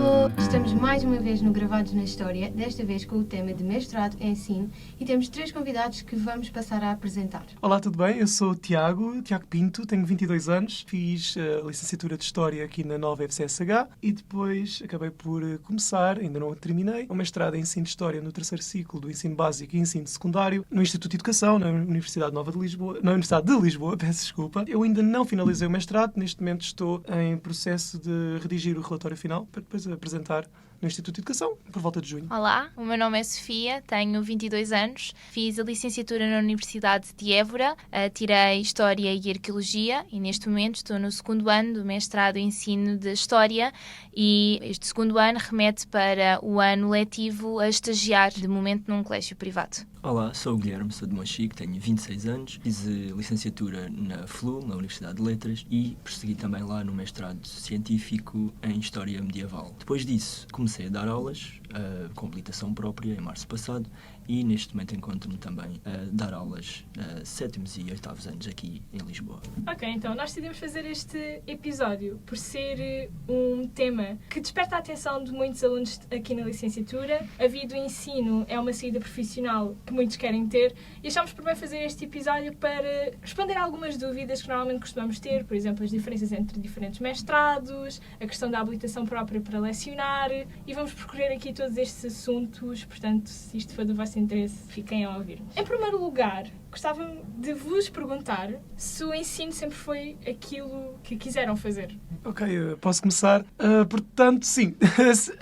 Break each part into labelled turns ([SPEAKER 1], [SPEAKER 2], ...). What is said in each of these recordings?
[SPEAKER 1] Alô! Estamos mais uma vez no Gravados na História, desta vez com o tema de mestrado em ensino, e temos 3 convidados que vamos passar a apresentar.
[SPEAKER 2] Olá, tudo bem? Eu sou o Tiago Pinto, tenho 22 anos, fiz a licenciatura de História aqui na nova FCSH e depois acabei por começar, ainda não terminei, o mestrado em Ensino de História no 3º ciclo do Ensino Básico e Ensino Secundário no Instituto de Educação, na Universidade de Lisboa, peço desculpa. Eu ainda não finalizei o mestrado, neste momento estou em processo de redigir o relatório final para depois apresentar no Instituto de Educação, por volta de junho.
[SPEAKER 3] Olá, o meu nome é Sofia, tenho 22 anos, fiz a licenciatura na Universidade de Évora, tirei História e Arqueologia e neste momento estou no 2º ano do mestrado em Ensino de História e este 2º ano remete para o ano letivo a estagiar, de momento, num colégio privado.
[SPEAKER 4] Olá, sou o Guilherme, sou de Monchique, tenho 26 anos, fiz licenciatura na FLU, na Universidade de Letras, e prossegui também lá no mestrado científico em História Medieval. Depois disso, comecei a dar aulas, com habilitação própria, em março passado, e neste momento encontro-me também a dar aulas 7º e 8º anos aqui em Lisboa.
[SPEAKER 5] Ok, então nós decidimos fazer este episódio por ser um tema que desperta a atenção de muitos alunos aqui na licenciatura. A via do ensino é uma saída profissional que muitos querem ter e achámos por bem fazer este episódio para responder a algumas dúvidas que normalmente costumamos ter, por exemplo, as diferenças entre diferentes mestrados, a questão da habilitação própria para lecionar, e vamos percorrer aqui todos estes assuntos, portanto, se isto for do vosso interesse, fiquem a ouvir. Em primeiro lugar, gostava de vos perguntar se o ensino sempre foi aquilo que quiseram fazer.
[SPEAKER 2] Ok, posso começar? Portanto, sim.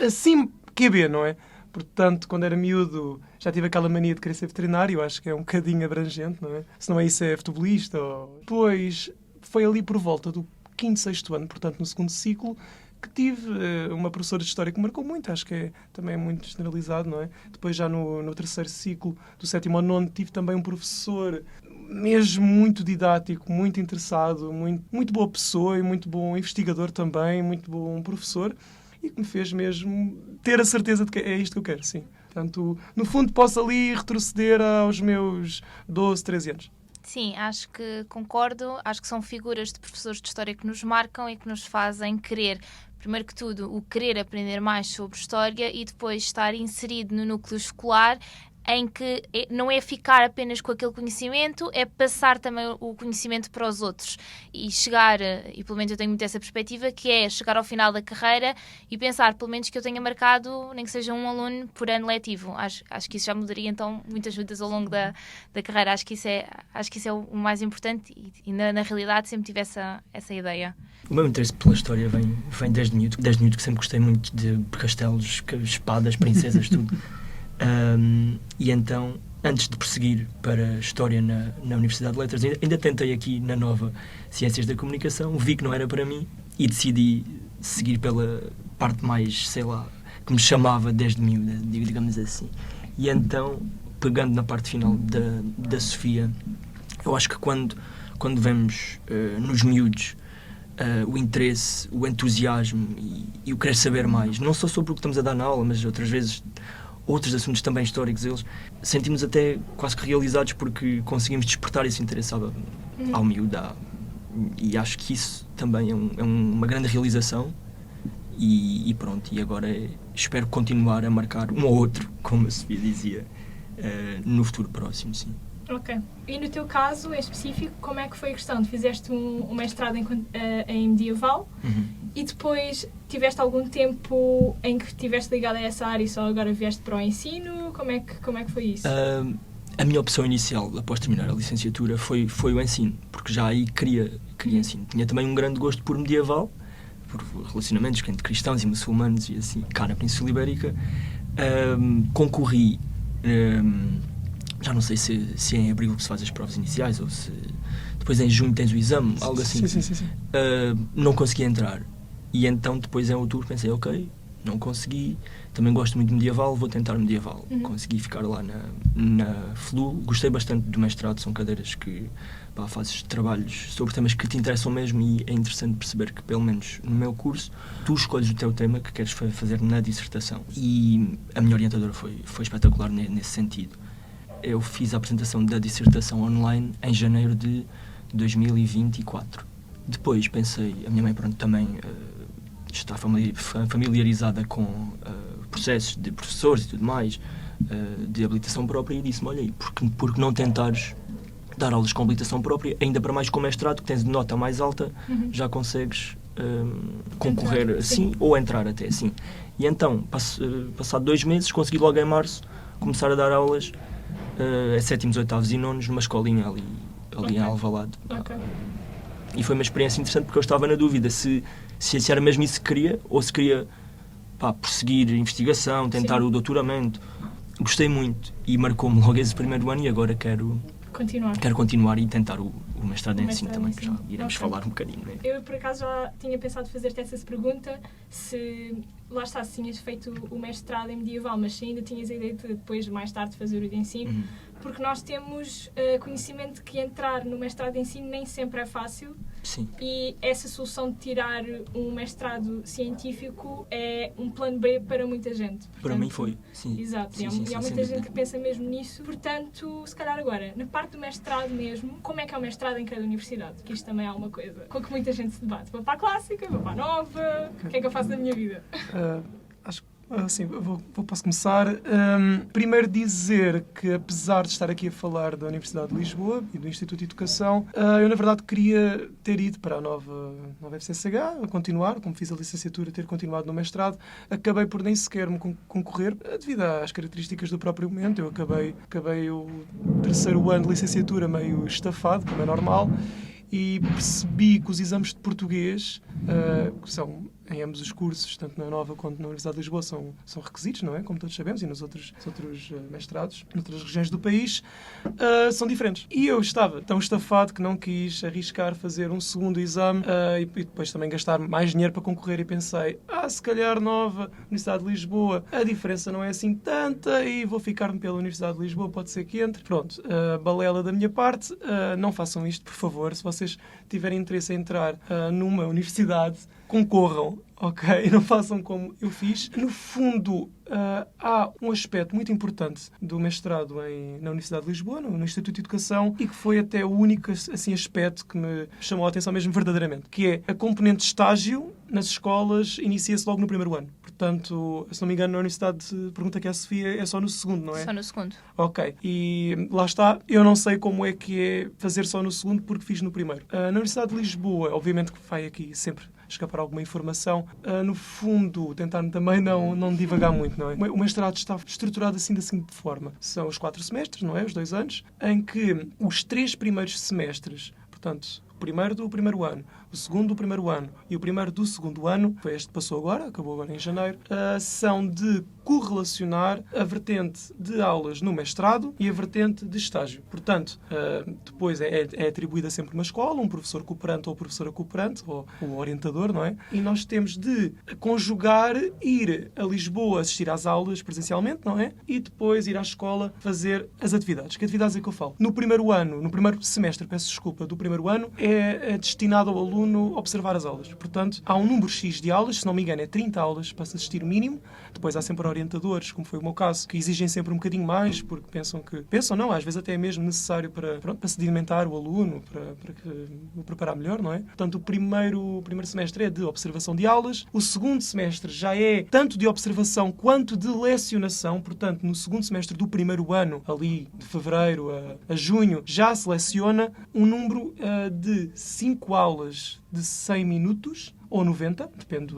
[SPEAKER 2] Assim QB, não é? Portanto, quando era miúdo, já tive aquela mania de querer ser veterinário, acho que é um bocadinho abrangente, não é? Se não é isso, é futebolista. Depois, foi ali por volta do 5º, 6º ano, portanto, no 2º ciclo, que tive uma professora de História que me marcou muito, acho que é também muito generalizado, não é? Depois, já no 3º ciclo, do 7º ao 9º, tive também um professor mesmo muito didático, muito interessado, muito boa pessoa e muito bom investigador também, muito bom professor, e que me fez mesmo ter a certeza de que é isto que eu quero, sim. Portanto, no fundo, posso ali retroceder aos meus 12, 13 anos.
[SPEAKER 3] Sim, acho que concordo. Acho que são figuras de professores de História que nos marcam e que nos fazem querer, primeiro que tudo, o querer aprender mais sobre História e depois estar inserido no núcleo escolar, em que não é ficar apenas com aquele conhecimento, é passar também o conhecimento para os outros e chegar, e pelo menos eu tenho muito essa perspectiva, que é chegar ao final da carreira e pensar, pelo menos, que eu tenha marcado, nem que seja um aluno por ano letivo. Acho que isso já mudaria, então, muitas vidas ao longo da carreira. Acho que isso é o mais importante e na realidade sempre tive essa ideia.
[SPEAKER 4] O meu interesse pela história vem desde miúdo que sempre gostei muito de castelos, espadas, princesas, tudo. E então, antes de prosseguir para História na Universidade de Letras, ainda tentei aqui na nova Ciências da Comunicação, vi que não era para mim e decidi seguir pela parte mais, sei lá, que me chamava desde miúda, digamos assim. E então, pegando na parte final da Sofia, eu acho que quando vemos nos miúdos o interesse, o entusiasmo e o querer saber mais, não só sobre o que estamos a dar na aula, mas outras vezes outros assuntos também históricos, eles sentimos até quase que realizados porque conseguimos despertar esse interesse ao miúdo. E acho que isso também é uma grande realização e pronto, e agora espero continuar a marcar um ou outro, como a Sofia dizia, no futuro próximo, sim.
[SPEAKER 5] Ok. E no teu caso, em específico, como é que foi a questão? Fizeste um mestrado em medieval e depois tiveste algum tempo em que estiveste ligado a essa área e só agora vieste para o ensino? Como é que foi isso?
[SPEAKER 4] A minha opção inicial, após terminar a licenciatura, foi o ensino, porque já aí queria ensino. Tinha também um grande gosto por medieval, por relacionamentos entre cristãos e muçulmanos e assim, cá na Península Ibérica. Concorri... já não sei se é em abril que se faz as provas iniciais ou se depois em junho tens o exame, algo assim.
[SPEAKER 2] Sim.
[SPEAKER 4] Não consegui entrar. E então depois em outubro pensei, ok, não consegui, também gosto muito de medieval, vou tentar medieval. Consegui ficar lá na FLU, gostei bastante do mestrado, são cadeiras que fazes trabalhos sobre temas que te interessam mesmo e é interessante perceber que, pelo menos no meu curso, tu escolhes o teu tema que queres fazer na dissertação. E a minha orientadora foi espetacular nesse sentido. Eu fiz a apresentação da dissertação online em janeiro de 2024. Depois pensei, a minha mãe também está familiarizada com processos de professores e tudo mais, de habilitação própria, e disse-me, olha aí, porque não tentares dar aulas com habilitação própria, ainda para mais com mestrado, que tens de nota mais alta, já consegues concorrer
[SPEAKER 5] Entrar,
[SPEAKER 4] assim, ou entrar até assim. E então, passado 2 meses, consegui logo em março começar a dar aulas a 7º, 8º e 9º numa escolinha ali
[SPEAKER 5] Ok.
[SPEAKER 4] em Alvalade.
[SPEAKER 5] Ok.
[SPEAKER 4] E foi uma experiência interessante, porque eu estava na dúvida se era mesmo isso que queria, ou se queria prosseguir a investigação, tentar
[SPEAKER 5] Sim.
[SPEAKER 4] o doutoramento. Gostei muito e marcou-me logo esse primeiro ano, e agora quero continuar e tentar o mestrado em ensino também, que já iremos falar um bocadinho. Né?
[SPEAKER 5] Eu, por acaso, já tinha pensado fazer-te essa pergunta, se lá está, se tinhas feito o mestrado em medieval, mas se ainda tinhas a ideia de depois, mais tarde, fazer o de ensino, porque nós temos conhecimento de que entrar no mestrado de ensino nem sempre é fácil.
[SPEAKER 4] Sim.
[SPEAKER 5] E essa solução de tirar um mestrado científico é um plano B para muita gente. Portanto,
[SPEAKER 4] Para mim foi, sim.
[SPEAKER 5] Exato,
[SPEAKER 4] Sim,
[SPEAKER 5] e há
[SPEAKER 4] sim,
[SPEAKER 5] muita
[SPEAKER 4] sem
[SPEAKER 5] gente
[SPEAKER 4] dúvida.
[SPEAKER 5] que pensa mesmo nisso. Portanto, se calhar agora, na parte do mestrado mesmo, como é que é o mestrado em cada universidade? Que isto também é uma coisa com que muita gente se debate. Vou para a clássica, vou para a nova, o que é que eu faço da minha vida?
[SPEAKER 2] Acho que sim, posso começar. Primeiro dizer que, apesar de estar aqui a falar da Universidade de Lisboa e do Instituto de Educação, eu na verdade queria ter ido para a nova FCSH, a continuar, como fiz a licenciatura, ter continuado no mestrado. Acabei por nem sequer me concorrer, devido às características do próprio momento. Eu acabei o 3º ano de licenciatura meio estafado, como é normal, e percebi que os exames de português, que são em ambos os cursos, tanto na Nova quanto na Universidade de Lisboa, são requisitos, não é? Como todos sabemos, e nos outros mestrados, noutras regiões do país, são diferentes. E eu estava tão estafado que não quis arriscar fazer um segundo exame e depois também gastar mais dinheiro para concorrer, e pensei, se calhar Nova, Universidade de Lisboa, a diferença não é assim tanta e vou ficar-me pela Universidade de Lisboa, pode ser que entre. Pronto, balela da minha parte, não façam isto, por favor. Se vocês tiverem interesse em entrar numa universidade, concorram, ok? Não façam como eu fiz. No fundo, há um aspecto muito importante do mestrado na Universidade de Lisboa, no Instituto de Educação, e que foi até o único assim, aspecto que me chamou a atenção mesmo verdadeiramente, que é a componente de estágio nas escolas inicia-se logo no primeiro ano. Portanto, se não me engano, na Universidade, pergunta que a Sofia, é só no segundo, não é?
[SPEAKER 3] Só no segundo.
[SPEAKER 2] Ok. E lá está, eu não sei como é que é fazer só no segundo, porque fiz no primeiro. Na Universidade de Lisboa, obviamente que vai aqui sempre escapar alguma informação, no fundo, tentar também não divagar muito, não é? O mestrado está estruturado assim da seguinte forma. São os 4 semestres, não é? Os 2 anos, em que os 3 primeiros semestres, portanto, o primeiro do primeiro ano, o segundo do primeiro ano e o primeiro do segundo ano, foi este que passou agora, acabou agora em janeiro, são de correlacionar a vertente de aulas no mestrado e a vertente de estágio. Portanto, depois é atribuída sempre uma escola, um professor cooperante ou professora cooperante, ou o orientador, não é? E nós temos de conjugar, ir a Lisboa assistir às aulas presencialmente, não é? E depois ir à escola fazer as atividades. Que atividades é que eu falo? No primeiro semestre, peço desculpa, do primeiro ano, é destinado ao aluno observar as aulas. Portanto, há um número X de aulas, se não me engano é 30 aulas para se assistir mínimo. Depois há sempre orientadores, como foi o meu caso, que exigem sempre um bocadinho mais, porque pensam não, às vezes até é mesmo necessário para sedimentar o aluno, para o preparar melhor, não é? Portanto, o primeiro semestre é de observação de aulas, o segundo semestre já é tanto de observação quanto de lecionação. Portanto, no segundo semestre do primeiro ano, ali de fevereiro a junho, já se leciona um número de 5 aulas de 100 minutos, ou 90, depende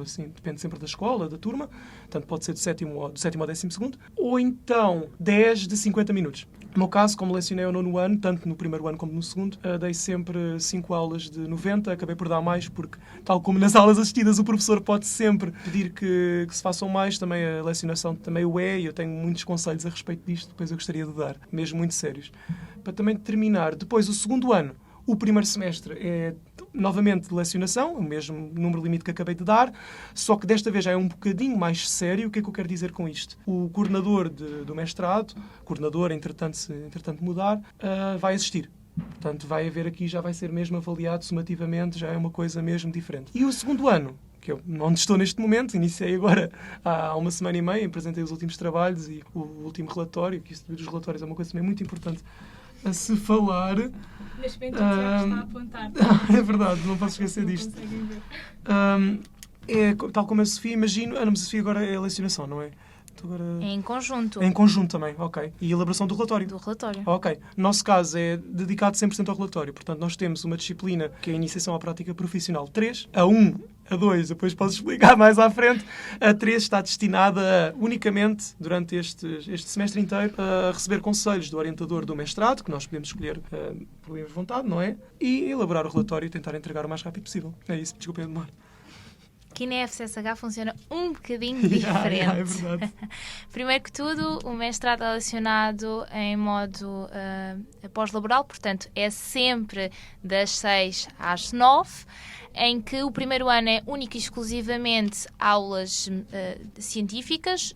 [SPEAKER 2] sempre da escola, da turma, portanto pode ser do sétimo ao 12º, ou então 10 de 50 minutos. No meu caso, como lecionei ao 9º ano, tanto no primeiro ano como no segundo, dei sempre 5 aulas de 90, acabei por dar mais, porque, tal como nas aulas assistidas, o professor pode sempre pedir que se façam mais, também a lecionação também o é, e eu tenho muitos conselhos a respeito disto, depois eu gostaria de dar, mesmo muito sérios. Para também terminar, depois o segundo ano, o primeiro semestre é novamente de lecionação, o mesmo número limite que acabei de dar, só que desta vez já é um bocadinho mais sério. O que é que eu quero dizer com isto? O coordenador do mestrado, entretanto mudar, vai assistir. Portanto, vai haver aqui, já vai ser mesmo avaliado sumativamente, já é uma coisa mesmo diferente. E o segundo ano, que eu onde estou neste momento, iniciei agora há uma semana e meia, apresentei os últimos trabalhos e o último relatório, que isso dos relatórios é uma coisa também muito importante a se falar.
[SPEAKER 5] Neste momento o Tiago está a apontar.
[SPEAKER 2] É verdade, não posso esquecer disto. é, tal como a Sofia, imagino... Ana, mas a Sofia agora é a lecionação, não é? Agora...
[SPEAKER 3] Em conjunto.
[SPEAKER 2] Em conjunto também, ok. E a elaboração do relatório.
[SPEAKER 3] Do relatório.
[SPEAKER 2] Ok. No nosso caso é dedicado 100% ao relatório. Portanto, nós temos uma disciplina que é a Iniciação à Prática Profissional 3. A 1, a 2, depois posso explicar mais à frente. A 3 está destinada unicamente, durante este semestre inteiro, a receber conselhos do orientador do mestrado, que nós podemos escolher por livre vontade, não é? E elaborar o relatório e tentar entregar o mais rápido possível. É isso. Desculpem a demora.
[SPEAKER 3] Aqui na FCSH funciona um bocadinho diferente.
[SPEAKER 2] É verdade.
[SPEAKER 3] Primeiro que tudo, o mestrado é lecionado em modo pós-laboral, portanto é sempre das 6 às 9, em que o primeiro ano é única e exclusivamente aulas científicas,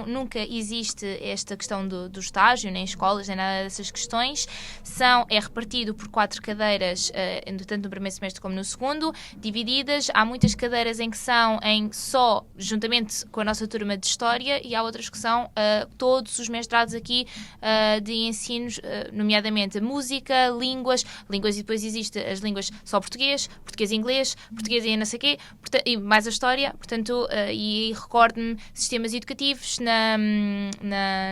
[SPEAKER 3] nunca existe esta questão do estágio, nem escolas, nem nada dessas questões. É repartido por 4 cadeiras, tanto no primeiro semestre como no segundo, divididas. Há muitas cadeiras em que são só juntamente com a nossa turma de História, e há outras que são todos os mestrados aqui de ensinos, nomeadamente Música, Línguas e depois existe as línguas só português e inglês, português e não sei o quê, e mais a História, portanto, e recordo-me sistemas educativos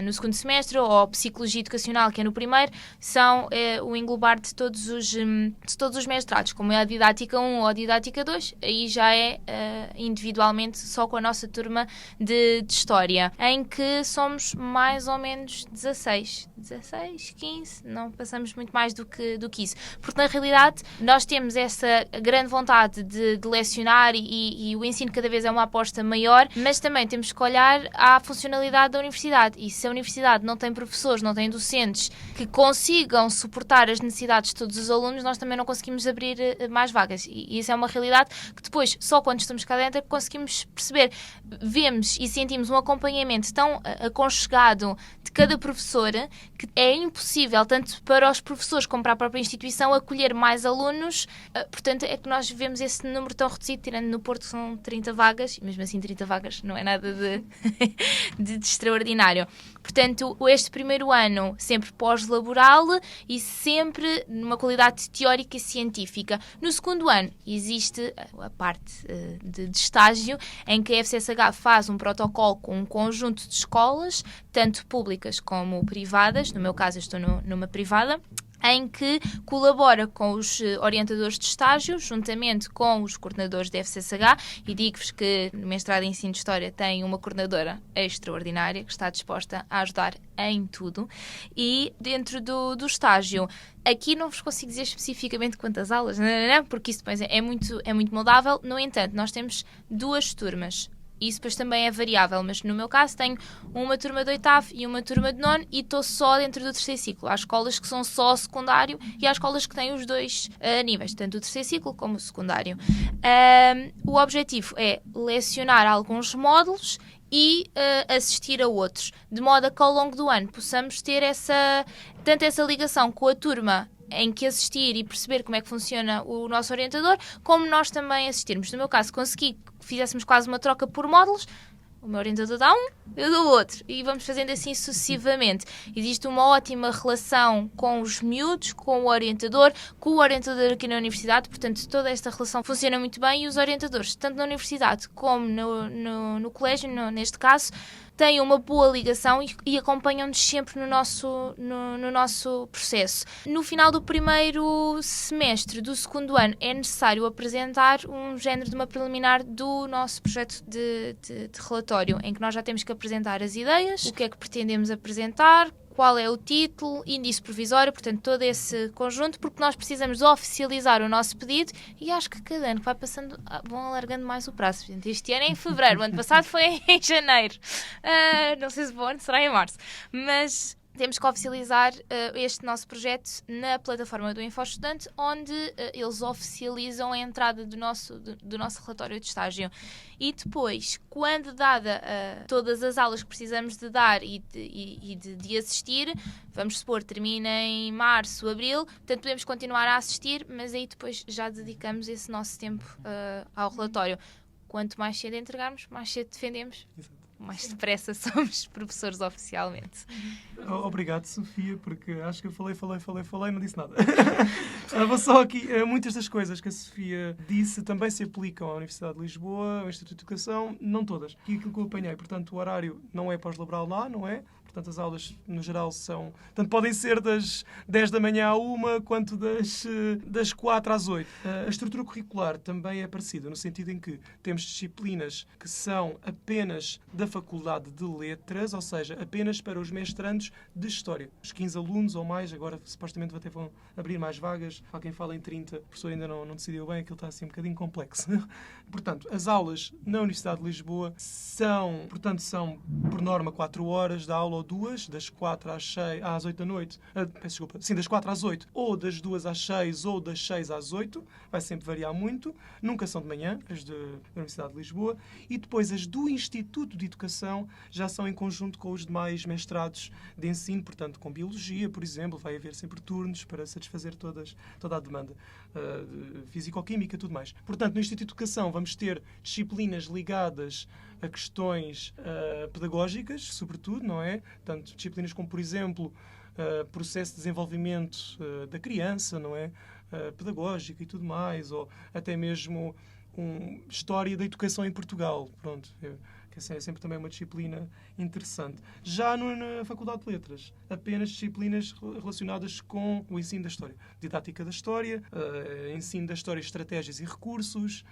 [SPEAKER 3] no segundo semestre, ou Psicologia Educacional, que é no primeiro, são o englobar de todos os mestrados, como é a Didática 1 ou a Didática 2, aí já é individualmente só com a nossa turma de História, em que somos mais ou menos 16, 15, não passamos muito mais do que isso, porque na realidade nós temos essa grande vontade de lecionar e o ensino cada vez é uma aposta maior, mas também temos que olhar à funcionalidade da universidade, e se a universidade não tem professores, não tem docentes que consigam suportar as necessidades de todos os alunos, nós também não conseguimos abrir mais vagas, e isso é uma realidade que depois, só quando estamos cá dentro, é que conseguimos perceber. Vemos e sentimos um acompanhamento tão aconchegado de cada professor que é impossível, tanto para os professores como para a própria instituição, acolher mais alunos. Portanto, é que nós vemos esse número tão reduzido, tirando no Porto são 30 vagas, e mesmo assim 30 vagas não é nada de extraordinário. Portanto, este primeiro ano sempre pós-laboral e sempre numa qualidade teórica e científica. No segundo ano existe a parte de estágio, em que a FCSH faz um protocolo com um conjunto de escolas, tanto públicas como privadas. No meu caso, eu estou numa privada, em que colabora com os orientadores de estágio, juntamente com os coordenadores da FCSH, e digo-vos que no mestrado em Ensino de História tem uma coordenadora extraordinária que está disposta a ajudar em tudo. E dentro do estágio, aqui não vos consigo dizer especificamente quantas aulas, porque isso depois é muito moldável. No entanto, nós temos 2 turmas. Isso depois também é variável, mas no meu caso tenho uma turma de 8º e uma turma de 9º, e estou só dentro do 3º ciclo. Há escolas que são só secundário e há escolas que têm os 2 níveis, tanto o 3º ciclo como o secundário. O objetivo é lecionar alguns módulos e assistir a outros, de modo a que ao longo do ano possamos ter tanto essa ligação com a turma em que assistir e perceber como é que funciona o nosso orientador, como nós também assistirmos. No meu caso, consegui que fizéssemos quase uma troca por módulos. O meu orientador dá um, eu dou outro. E vamos fazendo assim sucessivamente. Existe uma ótima relação com os miúdos, com o orientador aqui na universidade. Portanto, toda esta relação funciona muito bem, e os orientadores, tanto na universidade como no colégio, neste caso, têm uma boa ligação e acompanham-nos sempre no nosso processo. No final do primeiro semestre do segundo ano é necessário apresentar um género de uma preliminar do nosso projeto de relatório, em que nós já temos que apresentar as ideias, o que é que pretendemos apresentar, qual é o título, índice provisório, portanto todo esse conjunto, porque nós precisamos de oficializar o nosso pedido, e acho que cada ano que vai passando vão alargando mais o prazo. Portanto, este ano é em fevereiro, o ano passado foi em janeiro, não sei se vou, será em março, mas temos que oficializar este nosso projeto na plataforma do InfoEstudante, onde eles oficializam a entrada do nosso relatório de estágio. E depois, quando dada todas as aulas que precisamos de dar e de assistir, vamos supor, termina em março, abril, portanto podemos continuar a assistir, mas aí depois já dedicamos esse nosso tempo ao relatório. Quanto mais cedo entregarmos, mais cedo defendemos.
[SPEAKER 2] Exato.
[SPEAKER 3] mais depressa somos professores oficialmente.
[SPEAKER 2] Obrigado, Sofia, porque acho que eu falei, não disse nada. Vou só aqui, muitas das coisas que a Sofia disse também se aplicam à Universidade de Lisboa, ao Instituto de Educação, não todas. E aquilo que eu apanhei, portanto, o horário não é pós-laboral lá, não é? Portanto, as aulas, no geral, são... Tanto podem ser das 10 da manhã à 1, quanto das 4 às 8. A estrutura curricular também é parecida, no sentido em que temos disciplinas que são apenas da Faculdade de Letras, ou seja, apenas para os mestrandos de História. Os 15 alunos ou mais, agora supostamente até vão abrir mais vagas. Há quem fala em 30, o professor ainda não decidiu bem, aquilo está assim um bocadinho complexo. Portanto, as aulas na Universidade de Lisboa são, por norma, 4 horas de aula ou 2, das 4 às 8 da noite. Das 4 às 8, ou das 2 às 6, ou das 6 às 8. Vai sempre variar muito. Nunca são de manhã, as da Universidade de Lisboa. E depois as do Instituto de Educação já são em conjunto com os demais mestrados de ensino, portanto, com Biologia, por exemplo, vai haver sempre turnos para satisfazer toda a demanda. Físico-química, tudo mais. Portanto, no Instituto de Educação vamos ter disciplinas ligadas a questões pedagógicas, sobretudo, não é? Tanto disciplinas como, por exemplo, processo de desenvolvimento da criança, não é? Pedagógico e tudo mais, ou até mesmo história da educação em Portugal. Pronto, que é sempre também uma disciplina interessante. Já na Faculdade de Letras, apenas disciplinas relacionadas com o ensino da história. Didática da história, ensino da história, estratégias e recursos,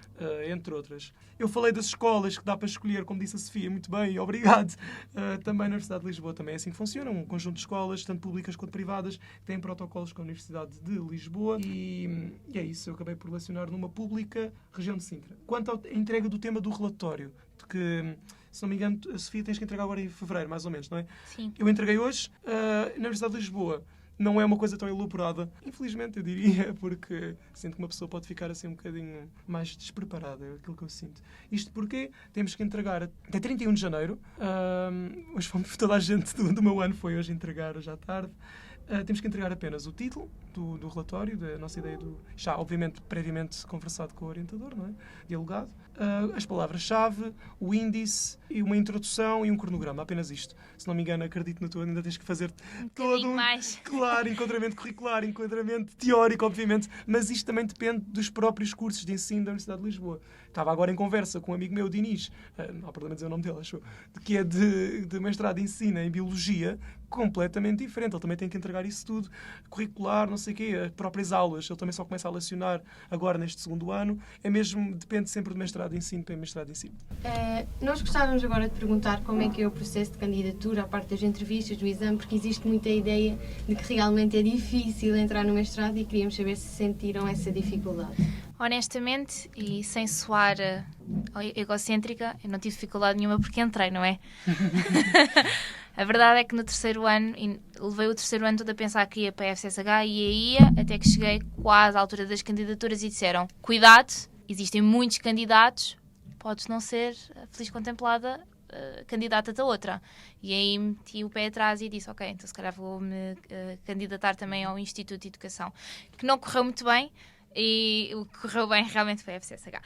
[SPEAKER 2] entre outras. Eu falei das escolas que dá para escolher, como disse a Sofia, muito bem, obrigado. Também na Universidade de Lisboa também é assim que funciona, um conjunto de escolas, tanto públicas quanto privadas, que têm protocolos com a Universidade de Lisboa e é isso, eu acabei por relacionar numa pública, região de Sintra. Quanto à entrega do tema do relatório, que, se não me engano, a Sofia tens que entregar agora em fevereiro, mais ou menos, não é?
[SPEAKER 3] Sim.
[SPEAKER 2] Eu entreguei hoje na Universidade de Lisboa. Não é uma coisa tão elaborada, infelizmente, eu diria, porque sinto que uma pessoa pode ficar assim um bocadinho mais despreparada, é aquilo que eu sinto. Isto porque temos que entregar até 31 de janeiro. Hoje toda a gente do meu ano foi hoje entregar, hoje à tarde. Temos que entregar apenas o título do relatório, da nossa ideia já, obviamente, previamente conversado com o orientador, não é? Dialogado. As palavras-chave, o índice, e uma introdução e um cronograma. Apenas isto. Se não me engano, acredito no teu, ainda tens que fazer todo
[SPEAKER 3] mais.
[SPEAKER 2] Claro, enquadramento curricular, enquadramento teórico, obviamente. Mas isto também depende dos próprios cursos de ensino da Universidade de Lisboa. Estava agora em conversa com um amigo meu, Dinis, não há problema dizer o nome dele, acho, que é de mestrado em ensino em Biologia, completamente diferente. Ele também tem que entregar isso tudo, curricular, não sei o quê, as próprias aulas. Ele também só começa a lecionar agora neste segundo ano. Depende sempre do mestrado de ensino para mestrado de ensino.
[SPEAKER 1] Nós gostávamos agora de perguntar como é que é o processo de candidatura, a parte das entrevistas, do exame, porque existe muita ideia de que realmente é difícil entrar no mestrado e queríamos saber se sentiram essa dificuldade.
[SPEAKER 3] Honestamente, e sem soar egocêntrica, eu não tive dificuldade nenhuma porque entrei, não é? A verdade é que no terceiro ano, levei o terceiro ano todo a pensar que ia para a FCSH e ia, até que cheguei quase à altura das candidaturas e disseram: cuidado, existem muitos candidatos, podes não ser feliz contemplada candidata-te a outra. E aí meti o pé atrás e disse: ok, então se calhar vou-me candidatar também ao Instituto de Educação, que não correu muito bem. E o que correu bem realmente foi a FCSH.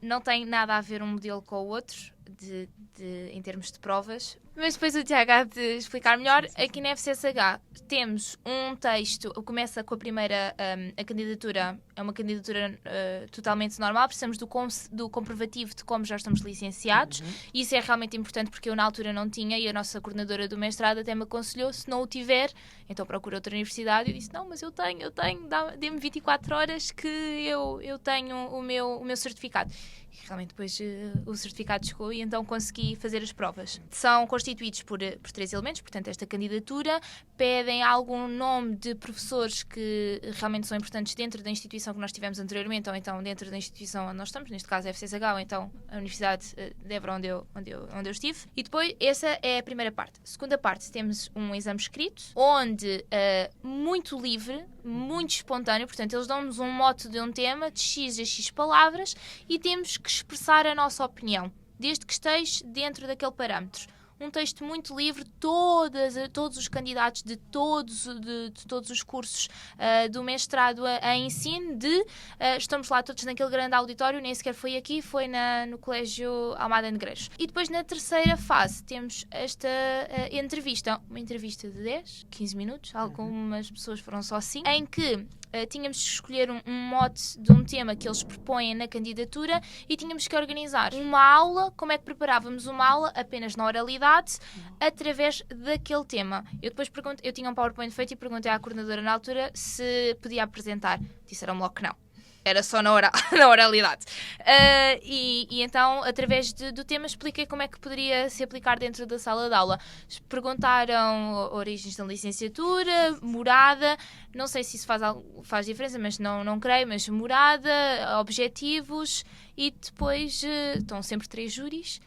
[SPEAKER 3] Não tem nada a ver um modelo com o outro em termos de provas, mas depois o Tiago há de explicar melhor. Aqui na FCSH temos um texto, começa com a primeira, a candidatura é uma candidatura totalmente normal, precisamos do comprovativo de como já estamos licenciados. E isso é realmente importante porque eu na altura não tinha e a nossa coordenadora do mestrado até me aconselhou: se não o tiver, então procura outra universidade. Eu disse: não, mas eu tenho, dê-me 24 horas que eu tenho o meu certificado. E realmente depois o certificado chegou e então consegui fazer as provas. São constituídos por 3 elementos, portanto esta candidatura, pedem algum nome de professores que realmente são importantes dentro da instituição que nós tivemos anteriormente, ou então dentro da instituição onde nós estamos, neste caso a FCSH, ou então a Universidade de Évora onde eu estive. E depois, essa é a primeira parte. A segunda parte, temos um exame escrito, onde muito livre, muito espontâneo, portanto eles dão-nos um mote de um tema, de X a X palavras, e temos que expressar a nossa opinião, desde que esteja dentro daquele parâmetro. um texto muito livre, todos os candidatos de todos os cursos do mestrado em ensino, estamos lá todos naquele grande auditório, nem sequer foi aqui, foi no Colégio Almada Negreiros. E depois na terceira fase temos esta entrevista, uma entrevista de 10, 15 minutos, algumas pessoas foram só 5, em que tínhamos de escolher um mote de um tema que eles propõem na candidatura e tínhamos que organizar uma aula. Como é que preparávamos uma aula? Apenas na oralidade, através daquele tema. Eu tinha um PowerPoint feito e perguntei à coordenadora na altura se podia apresentar. Disseram-me logo que não. Era só na oralidade. E então, através do tema, expliquei como é que poderia se aplicar dentro da sala de aula. Perguntaram origens da licenciatura, morada, não sei se isso faz diferença, mas não creio, mas morada, objetivos, e depois estão sempre 3 júris,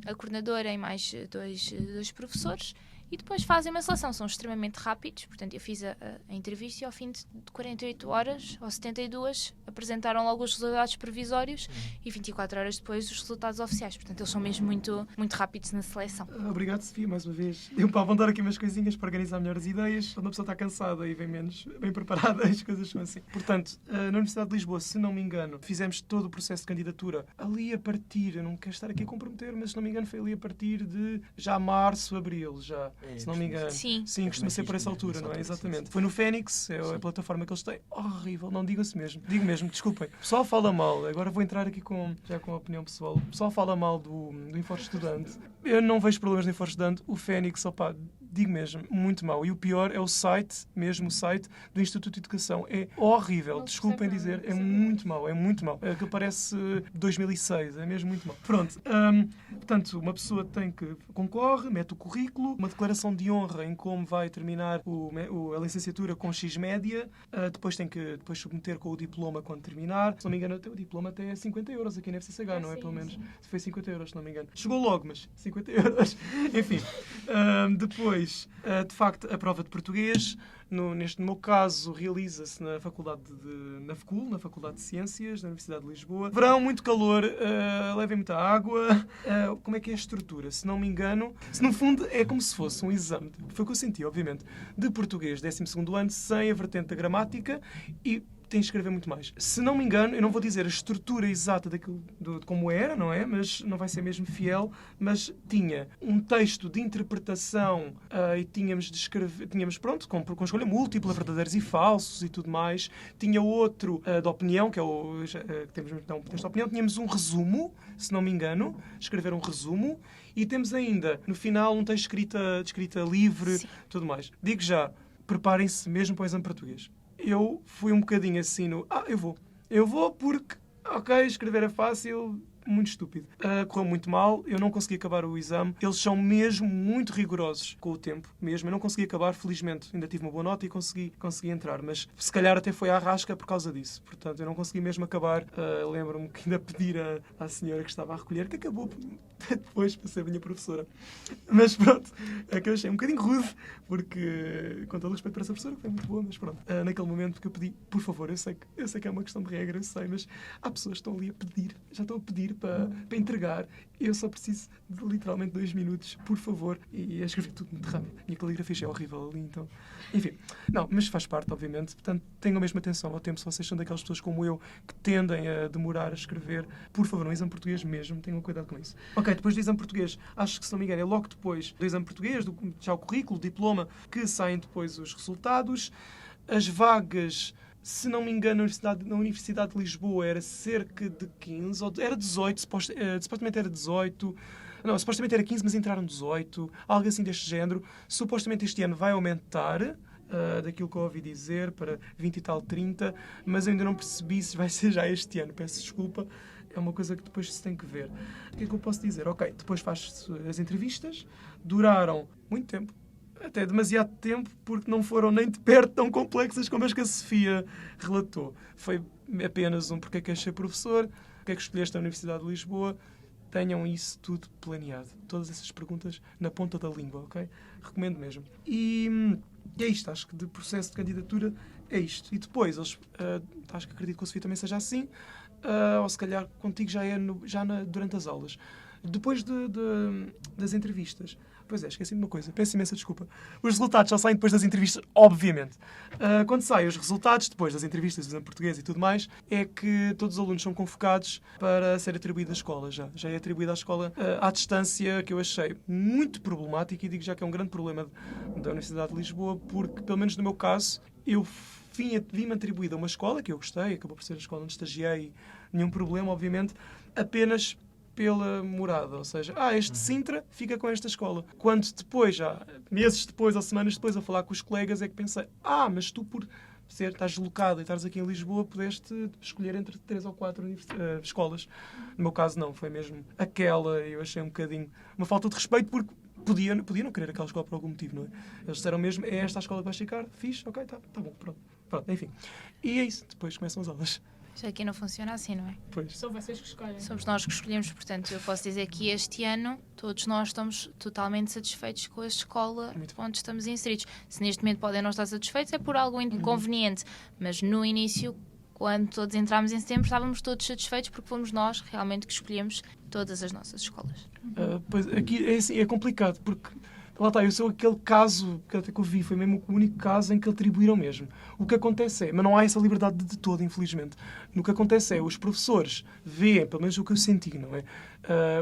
[SPEAKER 3] a coordenadora e mais dois professores. E depois fazem uma seleção, são extremamente rápidos, portanto eu fiz a entrevista e ao fim de 48 horas ou 72 apresentaram logo os resultados provisórios e 24 horas depois os resultados oficiais, portanto eles são mesmo muito, muito rápidos na seleção.
[SPEAKER 2] Obrigado, Sofia, mais uma vez. Deu para apontar aqui umas coisinhas para organizar melhor as ideias. Quando uma pessoa está cansada e vem menos bem preparada, as coisas são assim. Portanto, na Universidade de Lisboa, se não me engano, fizemos todo o processo de candidatura ali a partir, eu não quero estar aqui a comprometer, mas se não me engano foi ali a partir de já março, abril, já. Se não me engano.
[SPEAKER 3] Sim,
[SPEAKER 2] costuma ser por essa altura, não é? Exatamente. Foi no Fênix, é a plataforma que eles têm. Horrível, não digam-se mesmo. Digo mesmo, desculpem. O pessoal fala mal, agora vou entrar aqui já com a opinião pessoal. O pessoal fala mal do InfoStudante. Eu não vejo problemas no InfoStudante. O Fênix, digo mesmo, muito mau. E o pior é o site do Instituto de Educação. É horrível, desculpem dizer, é muito mau, É que parece 2006, é mesmo muito mau. Pronto, portanto, uma pessoa concorre, mete o currículo, uma declaração de honra em como vai terminar a licenciatura com X média, depois tem que submeter com o diploma quando terminar. Se não me engano, o diploma até é 50 euros aqui na FCCH, não é? Pelo menos, foi 50 euros, se não me engano. Chegou logo, mas 50 euros. Enfim, depois, de facto, a prova de português, no meu caso, realiza-se na FECUL, na Faculdade de Ciências, da Universidade de Lisboa. Verão, muito calor, levem muita água. Como é que é a estrutura? Se não me engano, no fundo é como se fosse um exame, foi o que eu senti, obviamente, de português, 12º ano, sem a vertente da gramática e tem de escrever muito mais. Se não me engano, eu não vou dizer a estrutura exata de como era, não é? Mas não vai ser mesmo fiel, mas tinha um texto de interpretação e tínhamos de escrever, pronto, com escolha múltipla, verdadeiros e falsos e tudo mais. Tinha outro de opinião, que é temos então um texto de opinião. Tínhamos um resumo, se não me engano, escrever um resumo. E temos ainda, no final, um texto de escrita livre, sim, tudo mais. Digo já, preparem-se mesmo para o exame português. Eu fui um bocadinho assim eu vou porque, escrever é fácil, muito estúpido. Correu muito mal, eu não consegui acabar o exame. Eles são mesmo muito rigorosos com o tempo, mesmo. Eu não consegui acabar, felizmente. Ainda tive uma boa nota e consegui entrar, mas se calhar até foi à rasca por causa disso. Portanto, eu não consegui mesmo acabar. Lembro-me que ainda pedir à senhora que estava a recolher, que acabou depois para ser a minha professora. Mas pronto, é que eu achei um bocadinho rude, porque, com todo o respeito para essa professora, foi muito boa, mas pronto. Naquele momento que eu pedi, por favor, eu sei que é uma questão de regra, eu sei, mas há pessoas que estão ali já estão a pedir para entregar. Eu só preciso de literalmente 2 minutos, por favor, e a escrever tudo muito rápido. A minha caligrafia é horrível ali, então... Enfim, não, mas faz parte, obviamente. Portanto, tenham a mesma atenção ao tempo. Se vocês são daquelas pessoas como eu, que tendem a demorar a escrever, por favor, no exame português mesmo, tenham cuidado com isso. Ok, depois do exame português, acho que, se não me engano, é logo depois do exame português, já o currículo, o diploma, que saem depois os resultados. As vagas... Se não me engano, na Universidade de Lisboa era cerca de 15, ou era 18, supostamente era 18. Não, supostamente era 15, mas entraram 18. Algo assim deste género. Supostamente este ano vai aumentar, daquilo que eu ouvi dizer, para 20 e tal, 30. Mas eu ainda não percebi se vai ser já este ano. Peço desculpa. É uma coisa que depois se tem que ver. O que é que eu posso dizer? Ok, depois faz-se as entrevistas. Duraram muito tempo. Até demasiado tempo, porque não foram nem de perto tão complexas como as que a Sofia relatou. Foi apenas porque é que és ser professor, porque é que escolheste a Universidade de Lisboa. Tenham isso tudo planeado. Todas essas perguntas na ponta da língua, ok? Recomendo mesmo. E é isto, acho que de processo de candidatura é isto. E depois, acho que acredito que a Sofia também seja assim, ou se calhar contigo já é durante as aulas. Depois das entrevistas, Pois é, esqueci-me de uma coisa. Peço imensa desculpa. Os resultados só saem depois das entrevistas, obviamente. Quando saem os resultados, depois das entrevistas, do exame português e tudo mais, é que todos os alunos são convocados para ser atribuído à escola já. Já é atribuído à escola à distância, que eu achei muito problemático, e digo já que é um grande problema da Universidade de Lisboa, porque, pelo menos no meu caso, eu vi-me atribuído a uma escola que eu gostei, acabou por ser a escola onde estagiei, nenhum problema, obviamente, apenas pela morada, ou seja, este Sintra fica com esta escola. Quando depois, já meses depois ou semanas depois, a falar com os colegas, é que pensei, mas tu por estás deslocado e estás aqui em Lisboa, pudeste escolher entre 3 ou 4 escolas. No meu caso não, foi mesmo aquela, eu achei um bocadinho uma falta de respeito, porque podia não querer aquela escola por algum motivo, não é? Eles disseram mesmo, é esta a escola que vais ficar, fixe, ok, tá bom, pronto, enfim. E é isso, depois começam as aulas.
[SPEAKER 3] Isto aqui não funciona assim, não é?
[SPEAKER 2] Pois.
[SPEAKER 5] São vocês que escolhem.
[SPEAKER 3] Somos nós que escolhemos, portanto, eu posso dizer que este ano todos nós estamos totalmente satisfeitos com a escola onde estamos inseridos. Se neste momento podem não estar satisfeitos é por algo inconveniente, mas no início, quando todos entramos em setembro, estávamos todos satisfeitos porque fomos nós realmente que escolhemos todas as nossas escolas.
[SPEAKER 2] Pois, aqui é, assim, é complicado, porque lá está, eu sou aquele caso que eu vi, foi mesmo o único caso em que atribuíram mesmo. O que acontece mas não há essa liberdade de todo, infelizmente. No que acontece os professores veem, pelo menos o que eu senti, não é?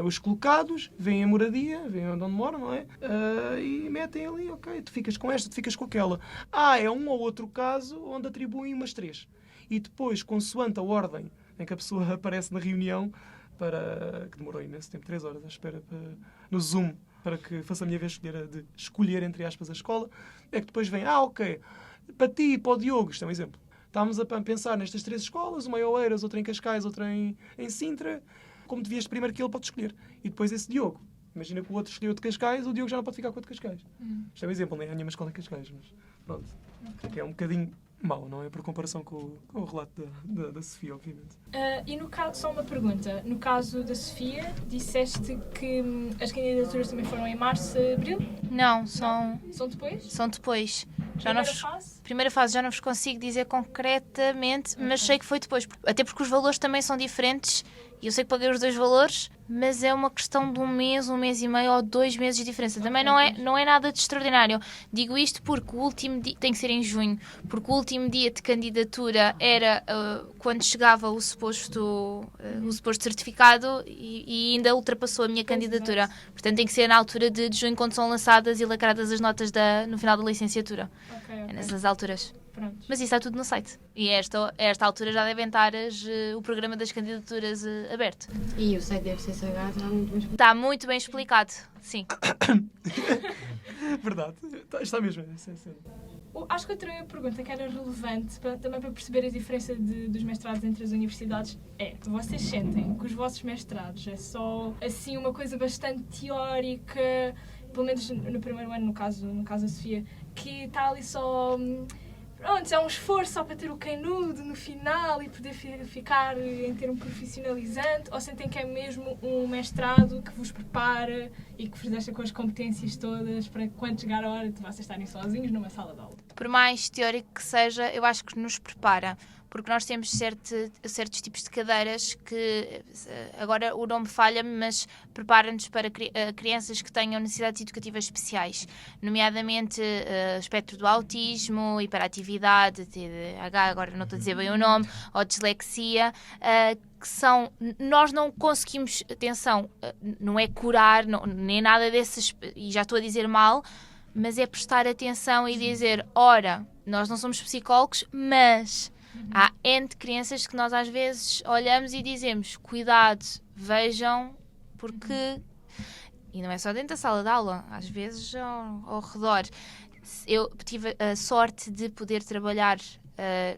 [SPEAKER 2] Os colocados, veem a moradia, veem onde moram, não é? E metem ali, ok, tu ficas com esta, tu ficas com aquela. É um ou outro caso onde atribuem umas 3. E depois, consoante a ordem em que a pessoa aparece na reunião, que demorou imenso tempo, 3 horas à espera no Zoom, para que fosse a minha vez de escolher, entre aspas, a escola, é que depois vem, ok, para ti e para o Diogo, isto é um exemplo. Estávamos a pensar nestas 3 escolas, uma em Oeiras, outra em Cascais, outra em Sintra, como devias primeiro que ele pode escolher. E depois esse Diogo. Imagina que o outro escolheu de Cascais, o Diogo já não pode ficar com o de Cascais. Isto é um exemplo, nem há nenhuma escola em Cascais, mas pronto. Que é um bocadinho mau, não é? Por comparação com o relato da Sofia, obviamente.
[SPEAKER 5] E no caso, só uma pergunta. No caso da Sofia, disseste que as candidaturas também foram em março, abril?
[SPEAKER 3] Não, são
[SPEAKER 5] depois?
[SPEAKER 3] São depois.
[SPEAKER 5] Primeira
[SPEAKER 3] fase já não vos consigo dizer concretamente, mas sei que foi depois. Até porque os valores também são diferentes e eu sei que paguei os 2 valores, mas é uma questão de um mês e meio ou 2 meses de diferença. Também não é nada de extraordinário. Digo isto porque o último dia, tem que ser em junho, porque o último dia de candidatura era quando chegava o suposto certificado e ainda ultrapassou a minha candidatura. Portanto, tem que ser na altura de junho, quando são lançadas e lacradas as notas no final da licenciatura. É nessas alturas.
[SPEAKER 5] Pronto.
[SPEAKER 3] Mas isso está tudo no site. E a esta altura já devem estar o programa das candidaturas aberto.
[SPEAKER 1] E o site deve ser sagrado,
[SPEAKER 3] está muito bem explicado, sim.
[SPEAKER 2] Verdade, está mesmo.
[SPEAKER 5] Acho que outra pergunta que era relevante também para perceber a diferença dos mestrados entre as universidades é: vocês sentem que os vossos mestrados é só assim uma coisa bastante teórica, pelo menos no primeiro ano, no caso da Sofia, que está ali só... Pronto, é um esforço só para ter o canudo no final e poder ficar em termo profissionalizante, ou sentem que é mesmo um mestrado que vos prepara e que vos deixa com as competências todas para quando chegar a hora de vocês estarem sozinhos numa sala de aula?
[SPEAKER 3] Por mais teórico que seja, eu acho que nos prepara, porque nós temos certos tipos de cadeiras que, agora o nome falha-me, mas prepara-nos para crianças que tenham necessidades educativas especiais, nomeadamente espectro do autismo, hiperatividade, TDAH, agora não estou a dizer bem o nome, ou dislexia, nós não conseguimos, atenção, não é curar, nem nada desses, e já estou a dizer mal, mas é prestar atenção e dizer, ora, nós não somos psicólogos, mas... Há N de crianças que nós às vezes olhamos e dizemos, cuidado, vejam, porque... E não é só dentro da sala de aula, às vezes ao redor. Eu tive a sorte de poder trabalhar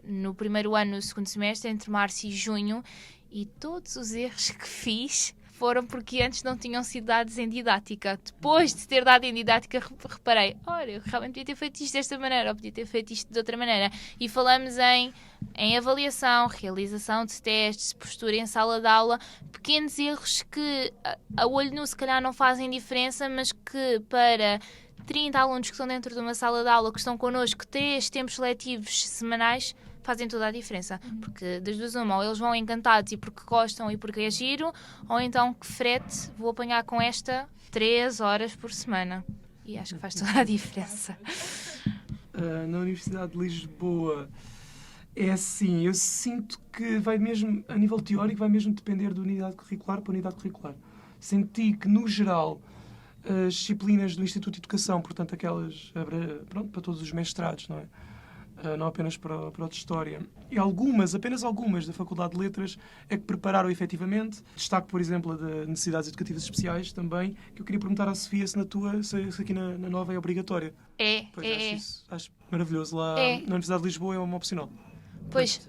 [SPEAKER 3] no primeiro ano, no segundo semestre, entre março e junho, e todos os erros que fiz foram porque antes não tinham sido dados em didática. Depois de ter dado em didática, reparei, olha, eu realmente podia ter feito isto desta maneira, ou podia ter feito isto de outra maneira. E falamos em avaliação, realização de testes, postura em sala de aula, pequenos erros que a olho nu se calhar não fazem diferença, mas que para 30 alunos que estão dentro de uma sala de aula, que estão connosco 3 tempos letivos semanais, fazem toda a diferença. Porque das duas uma, ou eles vão encantados e porque gostam e porque é giro, ou então que frete, vou apanhar com esta 3 horas por semana. E acho que faz toda a diferença.
[SPEAKER 2] Na Universidade de Lisboa é assim, eu sinto que vai mesmo, a nível teórico, vai mesmo depender de unidade curricular para unidade curricular. Senti que, no geral, as disciplinas do Instituto de Educação, portanto, aquelas para todos os mestrados, não é? Não apenas para o de História. E apenas algumas da Faculdade de Letras é que prepararam efetivamente. Destaco, por exemplo, a de Necessidades Educativas Especiais também, que eu queria perguntar à Sofia se se aqui na Nova é obrigatória. Acho maravilhoso. Lá na Universidade de Lisboa é uma opcional.
[SPEAKER 3] Pois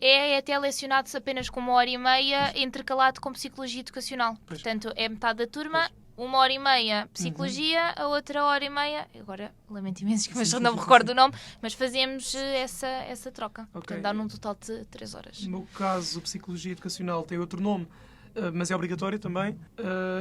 [SPEAKER 3] é até lecionado apenas com 1h30 intercalado com Psicologia Educacional. Portanto, é metade da turma, 1h30 Psicologia, a outra 1h30... Agora, lamento imenso, mas não me recordo o nome, mas fazemos essa troca. Portanto, dá num total de 3 horas.
[SPEAKER 2] No meu caso, Psicologia Educacional tem outro nome, mas é obrigatório também.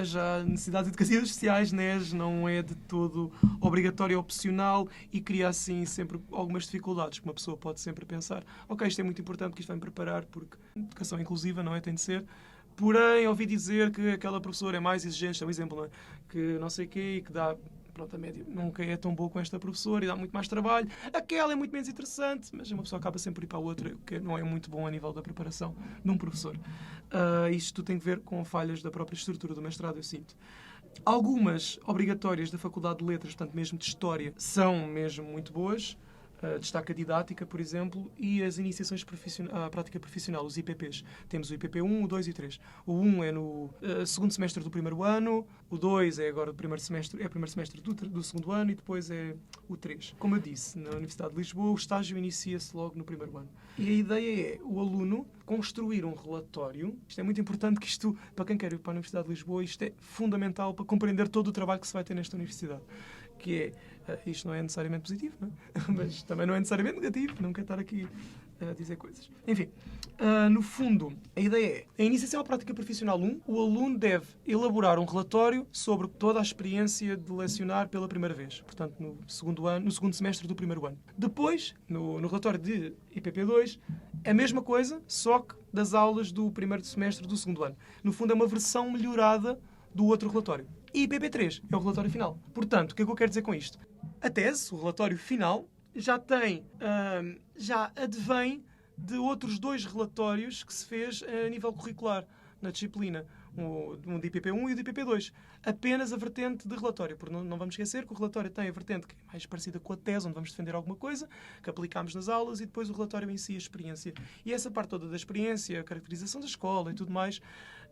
[SPEAKER 2] Já Necessidades Educativas Especiais, NES, não é de todo obrigatório, é opcional e cria assim sempre algumas dificuldades que uma pessoa pode sempre pensar, ok, isto é muito importante, que isto vai me preparar, porque educação inclusiva, não é? Tem de ser. Porém, ouvi dizer que aquela professora é mais exigente, é um exemplo, não é? Que não sei o quê e que dá... Pronto, a média nunca é tão boa com esta professora e dá muito mais trabalho. Aquela é muito menos interessante, mas uma pessoa acaba sempre por ir para a outra, o que não é muito bom a nível da preparação de um professor. Isto tem que ver com falhas da própria estrutura do mestrado, eu sinto. Algumas obrigatórias da Faculdade de Letras, portanto mesmo de História, são mesmo muito boas. Destaca a didática, por exemplo, e as iniciações à prática profissional, os IPPs. Temos o IPP 1, o 2 e o 3. O 1 é no segundo semestre do primeiro ano, o 2 é agora o primeiro semestre do segundo ano e depois é o 3. Como eu disse, na Universidade de Lisboa, o estágio inicia-se logo no primeiro ano. E a ideia é o aluno construir um relatório. Isto é muito importante, que isto, para quem quer ir para a Universidade de Lisboa, isto é fundamental para compreender todo o trabalho que se vai ter nesta universidade. Que é, isto não é necessariamente positivo, não é? Mas também não é necessariamente negativo, não quero estar aqui a dizer coisas. Enfim, no fundo, a ideia é, a iniciação à prática profissional 1, o aluno deve elaborar um relatório sobre toda a experiência de lecionar pela primeira vez, portanto, no segundo semestre do primeiro ano. Depois, no relatório de IPP2, é a mesma coisa, só que das aulas do primeiro semestre do segundo ano. No fundo, é uma versão melhorada do outro relatório. E IPP3 é o relatório final. Portanto, o que é que eu quero dizer com isto? A tese, o relatório final, já advém de outros 2 relatórios que se fez a nível curricular na disciplina. Um de IPP1 e o de IPP2. Apenas a vertente de relatório. Porque não vamos esquecer que o relatório tem a vertente que é mais parecida com a tese, onde vamos defender alguma coisa, que aplicamos nas aulas, e depois o relatório em si, a experiência. E essa parte toda da experiência, a caracterização da escola e tudo mais,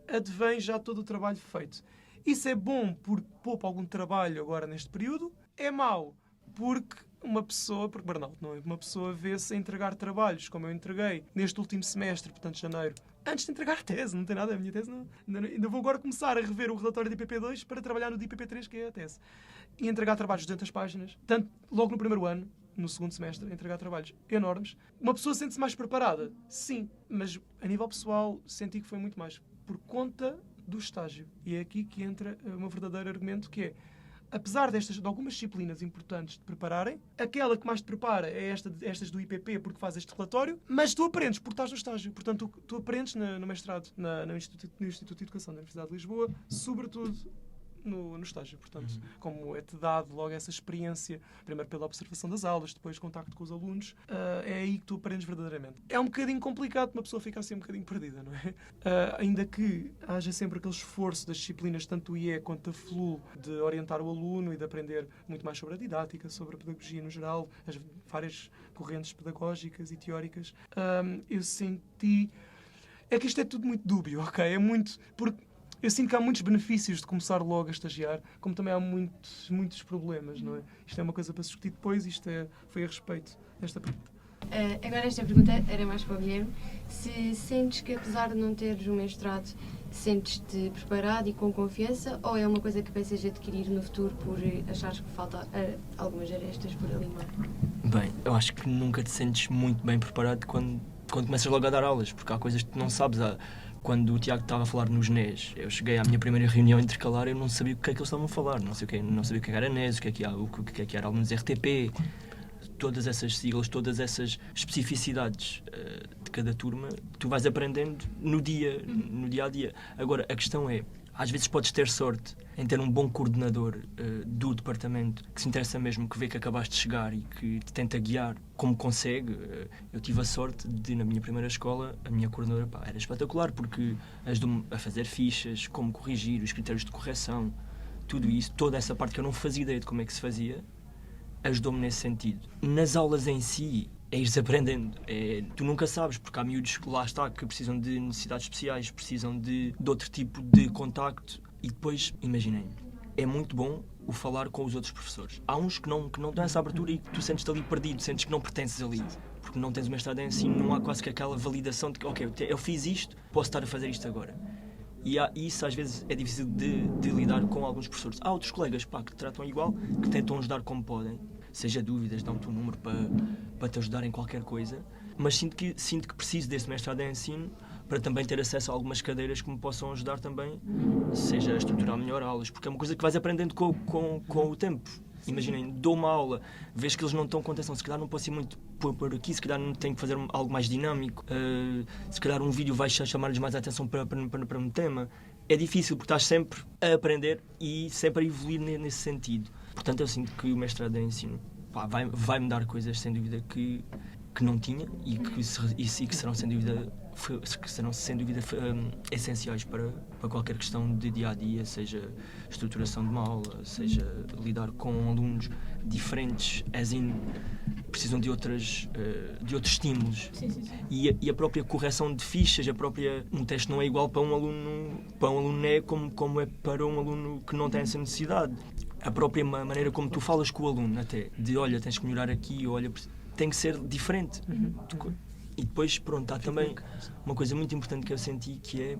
[SPEAKER 2] advém já todo o trabalho feito. Isso é bom porque poupa algum trabalho agora neste período. É mau porque porque burnout, não é? Uma pessoa vê-se a entregar trabalhos, como eu entreguei neste último semestre, portanto, janeiro, antes de entregar a tese. Não tem nada, a minha tese não. Ainda vou agora começar a rever o relatório de IPP2 para trabalhar no de IPP3, que é a tese. E entregar trabalhos de 200 páginas, tanto logo no primeiro ano, no segundo semestre, entregar trabalhos enormes. Uma pessoa sente-se mais preparada? Sim, mas a nível pessoal senti que foi muito mais por conta do estágio. E é aqui que entra o meu verdadeiro argumento, que é, apesar de algumas disciplinas importantes de prepararem, aquela que mais te prepara é estas do IPP, porque faz este relatório, mas tu aprendes porque estás no estágio. Portanto, tu aprendes no mestrado, no Instituto de Educação da Universidade de Lisboa, sobretudo no estágio. Portanto, como é-te dado logo essa experiência, primeiro pela observação das aulas, depois contacto com os alunos, é aí que tu aprendes verdadeiramente. É um bocadinho complicado, uma pessoa fica assim um bocadinho perdida, não é? Ainda que haja sempre aquele esforço das disciplinas, tanto do IE quanto da FLU, de orientar o aluno e de aprender muito mais sobre a didática, sobre a pedagogia no geral, as várias correntes pedagógicas e teóricas, eu senti... É que isto é tudo muito dúbio, ok? É muito... Porque eu sinto que há muitos benefícios de começar logo a estagiar, como também há muitos problemas, não é? Isto é uma coisa para se discutir depois, foi a respeito desta pergunta.
[SPEAKER 1] Agora esta pergunta era mais para o Guilherme. Se sentes que, apesar de não teres um mestrado, sentes-te preparado e com confiança, ou é uma coisa que pensas adquirir no futuro por achares que falta algumas arestas por alinhar?
[SPEAKER 4] Bem, eu acho que nunca te sentes muito bem preparado quando começas logo a dar aulas, porque há coisas que tu não sabes. Quando o Tiago estava a falar nos NES, eu cheguei à minha primeira reunião intercalar, eu não sabia o que é que eles estavam a falar, não sabia o que era NES, o que é que era alunos RTP, todas essas siglas, todas essas especificidades de cada turma, tu vais aprendendo no dia a dia. Agora, a questão é, às vezes podes ter sorte em ter um bom coordenador do departamento que se interessa mesmo, que vê que acabaste de chegar e que te tenta guiar como consegue. Eu tive a sorte de, na minha primeira escola, a minha coordenadora era espetacular, porque ajudou-me a fazer fichas, como corrigir, os critérios de correção, tudo isso, toda essa parte que eu não fazia ideia de como é que se fazia, ajudou-me nesse sentido. Nas aulas em si, é ir-se aprendendo. Tu nunca sabes, porque há miúdos que lá está, que precisam de necessidades especiais, precisam de outro tipo de contacto. E depois, imaginem, é muito bom o falar com os outros professores. Há uns que não dão essa abertura e que tu sentes-te ali perdido, sentes que não pertences ali. Porque não tens uma mestrado em ensino, não há quase que aquela validação de que, ok, eu fiz isto, posso estar a fazer isto agora. E isso às vezes é difícil de lidar com alguns professores. Há outros colegas que te tratam igual, que tentam ajudar como podem. Seja dúvidas, dão-te um número para te ajudar em qualquer coisa. Mas sinto que preciso desse mestrado em ensino para também ter acesso a algumas cadeiras que me possam ajudar também, seja a estruturar melhor aulas, porque é uma coisa que vais aprendendo com o tempo. Imaginem, dou uma aula, vês que eles não estão com atenção, se calhar não posso ir muito por aqui, se calhar não tenho que fazer algo mais dinâmico, se calhar um vídeo vai chamar-lhes mais a atenção para um tema. É difícil, porque estás sempre a aprender e sempre a evoluir nesse sentido. Portanto, eu sinto que o mestrado em ensino vai-me dar coisas, sem dúvida, que não tinha e que serão, sem dúvida, essenciais para qualquer questão de dia-a-dia, seja estruturação de uma aula, seja lidar com alunos diferentes, precisam de outros estímulos.
[SPEAKER 5] Sim.
[SPEAKER 4] E a própria correção de fichas, um teste não é igual para um aluno é como é para um aluno que não tem essa necessidade. A própria maneira como tu falas com o aluno, até, de olha, tens que melhorar aqui, olha, tem que ser diferente. E depois, pronto, há também uma coisa muito importante que eu senti, que é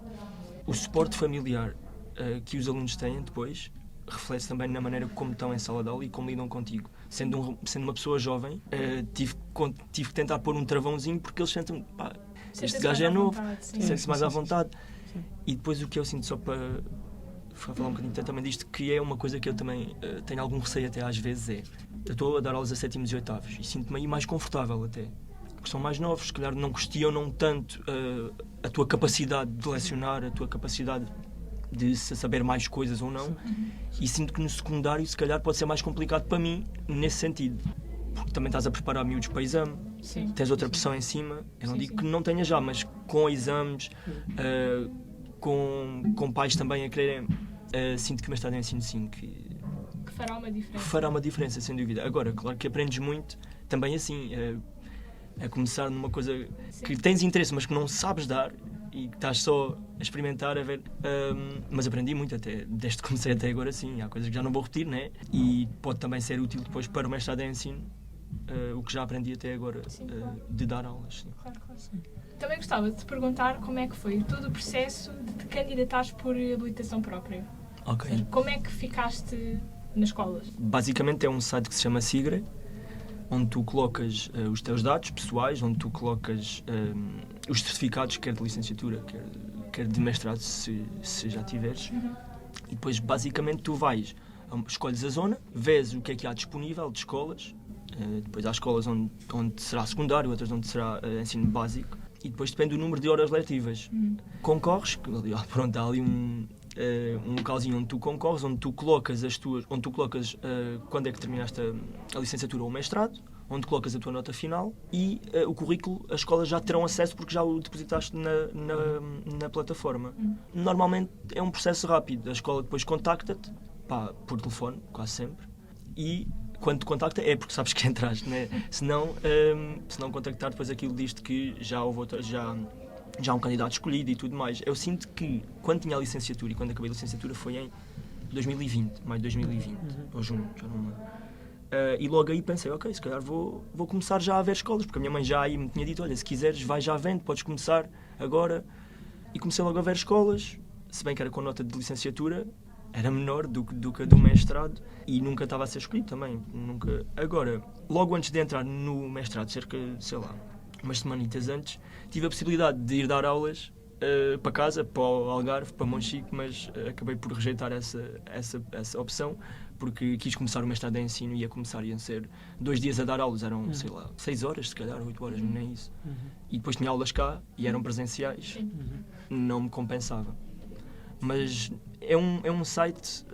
[SPEAKER 4] o suporte familiar que os alunos têm depois, reflete também na maneira como estão em sala de aula e como lidam contigo. Sendo uma pessoa jovem, tive que tentar pôr um travãozinho, porque eles sentem, este gajo é novo, sente-se mais à vontade. E depois o que eu sinto, só para falar um bocadinho também disto, que é uma coisa que eu também tenho algum receio até às vezes, eu estou a dar aulas a 7º e 8º e sinto-me aí mais confortável até, porque são mais novos, se calhar não questionam tanto a tua capacidade de lecionar, a tua capacidade de saber mais coisas ou não, e sinto que no secundário se calhar pode ser mais complicado para mim nesse sentido, porque também estás a preparar miúdos para exame, tens outra pressão em cima, eu não digo que não tenha já, mas com exames, com pais também a quererem, sinto que o mestrado em ensino sim, que fará uma diferença, sem dúvida. Agora, claro que aprendes muito também assim, a começar numa coisa que tens interesse, mas que não sabes dar e que estás só a experimentar, a ver. Mas aprendi muito até, desde que comecei até agora, sim. Há coisas que já não vou repetir, né? E pode também ser útil depois para o mestrado em ensino, o que já aprendi até agora, de dar aulas. Sim.
[SPEAKER 5] Claro. Também gostava de te perguntar como é que foi todo o processo de te candidatares por habilitação própria.
[SPEAKER 4] Ok.
[SPEAKER 5] Seja, como é que ficaste nas escolas?
[SPEAKER 4] Basicamente é um site que se chama Sigre, onde tu colocas os teus dados pessoais, onde tu colocas os certificados, quer de licenciatura, quer de mestrado, se já tiveres. E depois, basicamente, tu escolhes a zona, vês o que é que há disponível de escolas, depois há escolas onde será secundário, outras onde será ensino básico, e depois depende do número de horas letivas. Concorres, pronto, há ali um localzinho onde tu concorres, onde tu colocas quando é que terminaste a licenciatura ou o mestrado, onde colocas a tua nota final e o currículo, as escolas já terão acesso porque já o depositaste na plataforma. Normalmente é um processo rápido, a escola depois contacta-te, por telefone, quase sempre, e quando te contacta é porque sabes que entraste, né? Se não contactar, depois aquilo diz-te que já há um candidato escolhido e tudo mais. Eu sinto que quando tinha a licenciatura e quando acabei a licenciatura foi em 2020, maio de 2020, ou junho, já não me lembro. E logo aí pensei, ok, se calhar vou começar já a ver escolas, porque a minha mãe já aí me tinha dito, olha, se quiseres vai já vendo, podes começar agora. E comecei logo a ver escolas, se bem que era com nota de licenciatura, era menor do que a do mestrado e nunca estava a ser escolhido também, nunca. Agora, logo antes de entrar no mestrado, cerca, sei lá, umas semanitas antes, tive a possibilidade de ir dar aulas para casa, para o Algarve, para Monchique, mas acabei por rejeitar essa opção, porque quis começar o mestrado em ensino e iam ser 2 dias a dar aulas, eram, sei lá, 6 horas, se calhar, 8 horas, nem isso. E depois tinha aulas cá e eram presenciais, não me compensava. Mas é um site,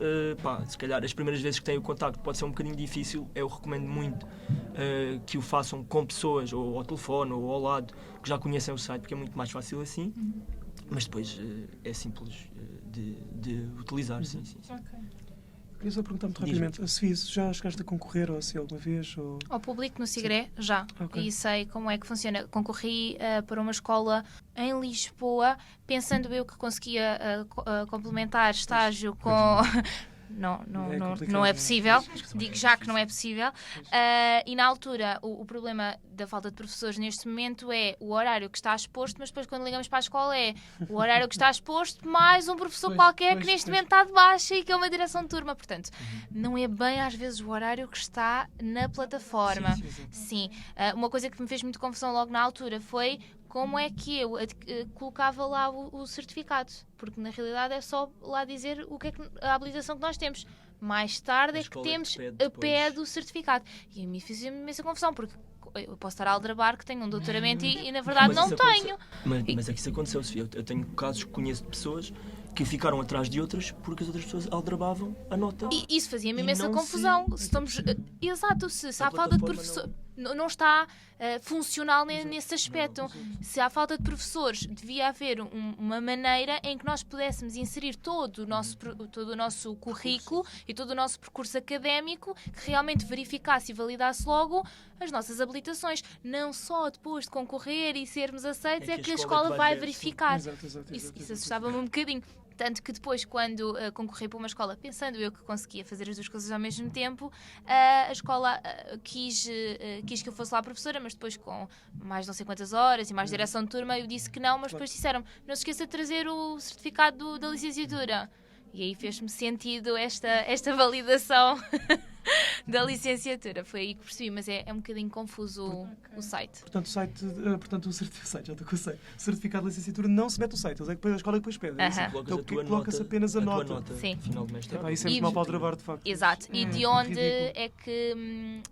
[SPEAKER 4] se calhar as primeiras vezes que tenho o contacto pode ser um bocadinho difícil, eu recomendo muito que o façam com pessoas, ou ao telefone, ou ao lado, que já conhecem o site, porque é muito mais fácil assim, mas depois é simples de utilizar, sim.
[SPEAKER 5] Ok.
[SPEAKER 2] Queria só perguntar muito rapidamente, a Sofia, já chegaste a concorrer ou assim alguma vez? Ou...
[SPEAKER 3] Ao público no Sigré, já.
[SPEAKER 2] Okay.
[SPEAKER 3] E sei como é que funciona. Concorri para uma escola em Lisboa, pensando eu que conseguia complementar estágio com... Não é possível, digo já que não é possível. E na altura o problema da falta de professores neste momento é o horário que está exposto, mas depois quando ligamos para a escola é o horário que está exposto mais um professor qualquer que neste momento está de baixa e que é uma direção de turma. Portanto, não é bem às vezes o horário que está na plataforma. Sim. Uma coisa que me fez muito confusão logo na altura foi como é que eu colocava lá o certificado, porque na realidade é só lá dizer o que é a habilitação que nós temos. Mais tarde é que temos a pede o certificado. E a mim fez imensa confusão, porque eu posso estar a aldrabar que tenho um doutoramento e na verdade não tenho.
[SPEAKER 4] Mas é que isso aconteceu, Sofia. Eu tenho casos que conheço de pessoas que ficaram atrás de outras porque as outras pessoas aldrabavam a nota.
[SPEAKER 3] E isso fazia-me imensa confusão. Exato, se há falta de professor... Não está funcional nesse aspecto. Se há falta de professores, devia haver uma maneira em que nós pudéssemos inserir todo o nosso currículo e todo o nosso percurso académico, que realmente verificasse e validasse logo as nossas habilitações. Não só depois de concorrer e sermos aceitos é que a escola vai verificar. Isso assustava-me um bocadinho. Tanto que depois, quando concorri para uma escola, pensando eu que conseguia fazer as duas coisas ao mesmo tempo, a escola quis que eu fosse lá professora, mas depois com mais não sei quantas horas e mais direção de turma, eu disse que não, mas depois disseram, não se esqueça de trazer o certificado da licenciatura. E aí fez-me sentido esta validação da licenciatura. Foi aí que percebi, mas é um bocadinho confuso o site.
[SPEAKER 2] Portanto, o certificado de licenciatura não se mete o site, é que depois a escola depois pede. Então colocas apenas a nota.
[SPEAKER 3] Sim.
[SPEAKER 4] Final de mestrado.
[SPEAKER 2] Isso é muito mal para aldrabar, de facto.
[SPEAKER 3] Exato. E de onde é que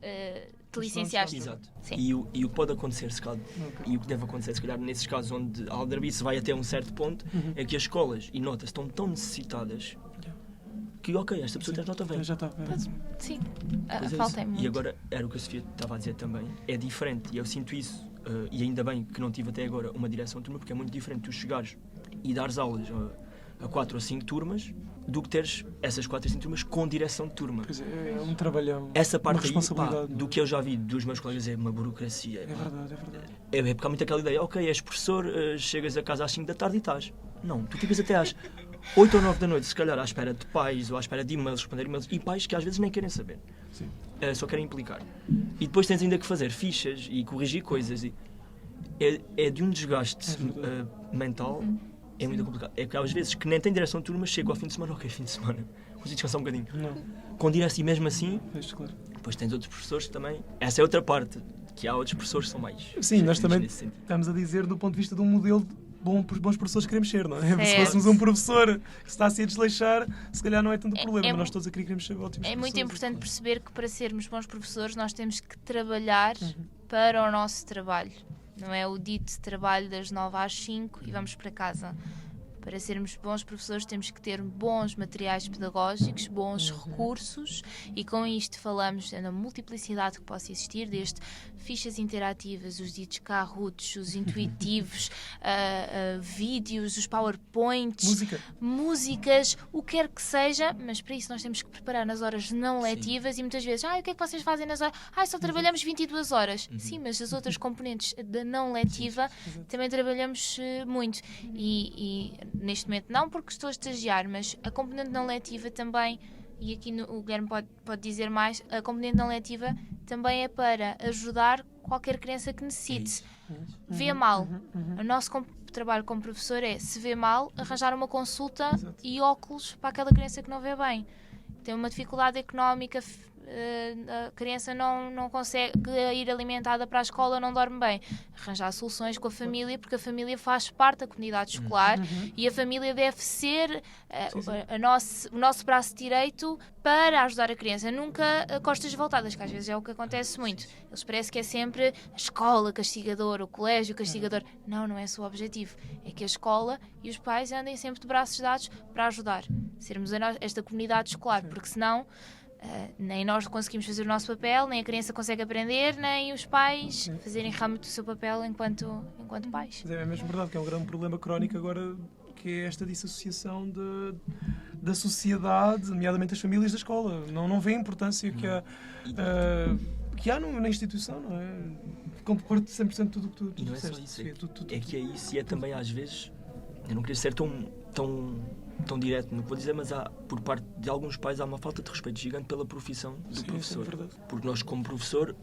[SPEAKER 3] te licenciaste?
[SPEAKER 4] Exato.
[SPEAKER 3] Sim.
[SPEAKER 4] E o que pode acontecer, se calhar, e o que deve acontecer, se calhar, nesses casos onde a aldrabice vai até um certo ponto, é que as escolas e notas estão tão necessitadas que, ok, esta pessoa tem nota bem.
[SPEAKER 2] Já está.
[SPEAKER 3] Sim, falta muito.
[SPEAKER 4] E agora, era o que a Sofia estava a dizer também, é diferente, e eu sinto isso, e ainda bem que não tive até agora uma direção de turma, porque é muito diferente tu chegares e dares aulas a 4 ou 5 turmas, do que teres essas 4 ou 5 turmas com direção de turma.
[SPEAKER 2] Pois é um trabalhão,
[SPEAKER 4] essa parte
[SPEAKER 2] uma responsabilidade.
[SPEAKER 4] Aí, do que eu já vi dos meus colegas é uma burocracia.
[SPEAKER 2] É verdade.
[SPEAKER 4] É porque há muito aquela ideia, ok, és professor, chegas a casa às 5 da tarde e estás. Não, tu ficas até às 8 ou 9 da noite, se calhar à espera de pais ou à espera de e-mails, responder e-mails, e pais que às vezes nem querem saber.
[SPEAKER 2] Sim.
[SPEAKER 4] Só querem implicar. E depois tens ainda que fazer fichas e corrigir coisas. É de um desgaste mental, é muito complicado. É que às vezes que nem tem direção de turma, chego ao fim de semana, ok, fim de semana, consigo descansar um bocadinho.
[SPEAKER 2] Não.
[SPEAKER 4] Com direção e mesmo assim,
[SPEAKER 2] Claro.
[SPEAKER 4] depois tens outros professores também. Essa é outra parte, que há outros professores que são mais...
[SPEAKER 2] Sim, nós também
[SPEAKER 4] nesse sentido.
[SPEAKER 2] estamos a dizer do ponto de vista de um modelo bons professores que queremos ser, não é?
[SPEAKER 3] Certo.
[SPEAKER 2] Se fôssemos um professor que está a desleixar, se calhar não é tanto problema, mas nós todos aqui queremos ser ótimos professores.
[SPEAKER 3] É muito importante perceber que para sermos bons professores nós temos que trabalhar para o nosso trabalho. Não é o dito trabalho das 9 às 5 e vamos para casa. Para sermos bons professores temos que ter bons materiais pedagógicos, bons recursos, e com isto falamos na multiplicidade que possa existir, desde fichas interativas, os ditos Kahoots, os intuitivos, vídeos, os PowerPoints, músicas, o que quer que seja, mas para isso nós temos que preparar nas horas não letivas. E muitas vezes, o que é que vocês fazem nas horas? Só trabalhamos 22 horas. Sim, mas as outras componentes da não letiva também trabalhamos muito. E neste momento não, porque estou a estagiar, mas a componente não letiva também, e aqui o Guilherme pode dizer mais, a componente não letiva também é para ajudar qualquer criança que necessite. Vê mal. O nosso trabalho como professor é, se vê mal, arranjar uma consulta e óculos para aquela criança que não vê bem. Tem uma dificuldade económica a criança não consegue ir alimentada para a escola, não dorme bem. Arranjar soluções com a família, porque a família faz parte da comunidade escolar e a família deve ser o nosso braço direito para ajudar a criança. Nunca costas voltadas, que às vezes é o que acontece muito. Eles parecem que é sempre a escola castigadora, o colégio castigador. Não é esse o objetivo. É que a escola e os pais andem sempre de braços dados para ajudar. Sermos esta comunidade escolar, porque senão nem nós conseguimos fazer o nosso papel, nem a criança consegue aprender, nem os pais fazerem realmente o seu papel enquanto pais.
[SPEAKER 2] É mesmo verdade que é um grande problema crónico agora, que é esta dissociação da sociedade, nomeadamente as famílias da escola. Não vê a importância que há na instituição, não é? Concordo 100% tudo o que tu
[SPEAKER 4] E não é só
[SPEAKER 2] disseste.
[SPEAKER 4] isso, é que é isso, e é também às vezes, eu não queria ser tão direto no que vou dizer, mas por parte de alguns pais há uma falta de respeito gigante pela profissão do professor.
[SPEAKER 2] É verdade.
[SPEAKER 4] Porque nós, como professor,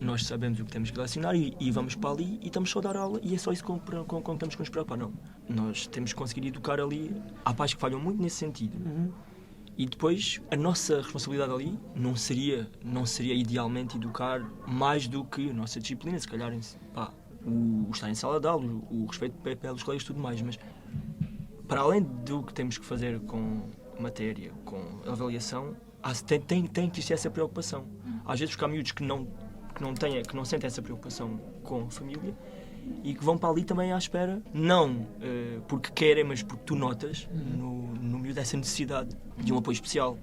[SPEAKER 4] nós sabemos o que temos que lecionar e vamos para ali e estamos só a dar aula e é só isso com que temos que nos preocupar. Não. Nós temos que conseguir educar ali. Há pais que falham muito nesse sentido. E depois, a nossa responsabilidade ali não seria idealmente educar mais do que a nossa disciplina, se calhar o estar em sala de aula, o respeito pelos colegas e tudo mais, mas para além do que temos que fazer com a matéria, com a avaliação, tem que existir essa preocupação. Às vezes porque há miúdos que não sentem essa preocupação com a família e que vão para ali também à espera, não porque querem, mas porque tu notas no miúdo essa necessidade de um apoio especial.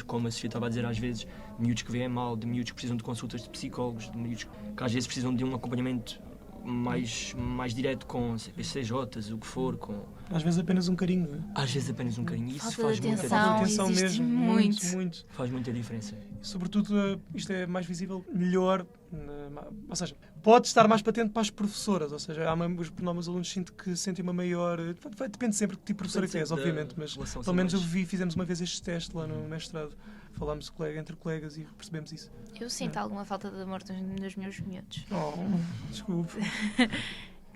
[SPEAKER 4] Como a Sofia estava a dizer, às vezes, miúdos que veem mal, de miúdos que precisam de consultas de psicólogos, de miúdos que às vezes precisam de um acompanhamento mais direto com CJs, o que for.
[SPEAKER 2] Às vezes apenas um carinho, não é?
[SPEAKER 4] Às vezes apenas um carinho. Isso
[SPEAKER 3] Falta
[SPEAKER 4] faz
[SPEAKER 3] de
[SPEAKER 4] muita
[SPEAKER 3] atenção,
[SPEAKER 4] diferença.
[SPEAKER 2] Atenção
[SPEAKER 3] existe
[SPEAKER 2] mesmo, muito.
[SPEAKER 4] Faz muita diferença.
[SPEAKER 2] E, sobretudo, isto é mais visível, melhor, ou seja, pode estar mais patente para as professoras, ou seja, há os meus alunos sentem uma maior... Depende sempre de que tipo de professora que és, obviamente, mas pelo menos fizemos uma vez este teste lá no mestrado, falámos entre colegas e percebemos isso.
[SPEAKER 3] Eu sinto alguma falta de amor nos meus miúdos.
[SPEAKER 2] Desculpe.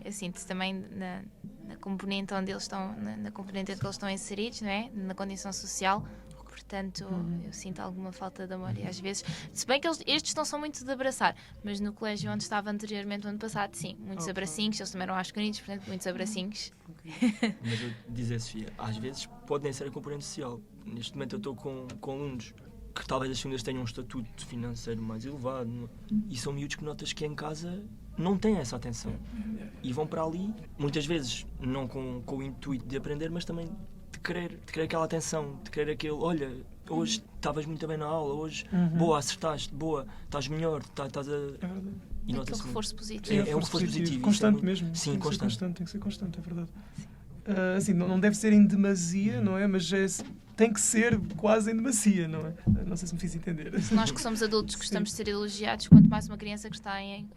[SPEAKER 3] Eu sinto também na componente onde eles estão, na componente em que eles estão inseridos, não é? Na condição social. Portanto, eu sinto alguma falta de amor. E às vezes, se bem que estes não são muito de abraçar, mas no colégio onde estava anteriormente, no ano passado, sim, muitos abracinhos. Eles também eram pequeninos, portanto, muitos abracinhos.
[SPEAKER 4] Mas eu dizer, Sofia, às vezes pode nem ser a componente social. Neste momento eu estou com alunos que talvez as famílias tenham um estatuto financeiro mais elevado e são miúdos que notas que em casa não têm essa atenção e vão para ali, muitas vezes não com o intuito de aprender, mas também de querer aquela atenção, de querer aquele, olha, hoje estavas muito bem na aula, hoje, boa, acertaste, boa, estás melhor, estás a... E
[SPEAKER 3] aquele reforço positivo.
[SPEAKER 4] É um reforço positivo.
[SPEAKER 2] Constante mesmo.
[SPEAKER 4] Sim,
[SPEAKER 2] tem
[SPEAKER 4] constante.
[SPEAKER 2] Tem que ser constante, é verdade. Assim, não deve ser em demasia, não é? Mas tem que ser quase em demasia, não é? Não sei se me fiz entender.
[SPEAKER 3] Nós que somos adultos gostamos de ser elogiados, quanto mais uma criança que está em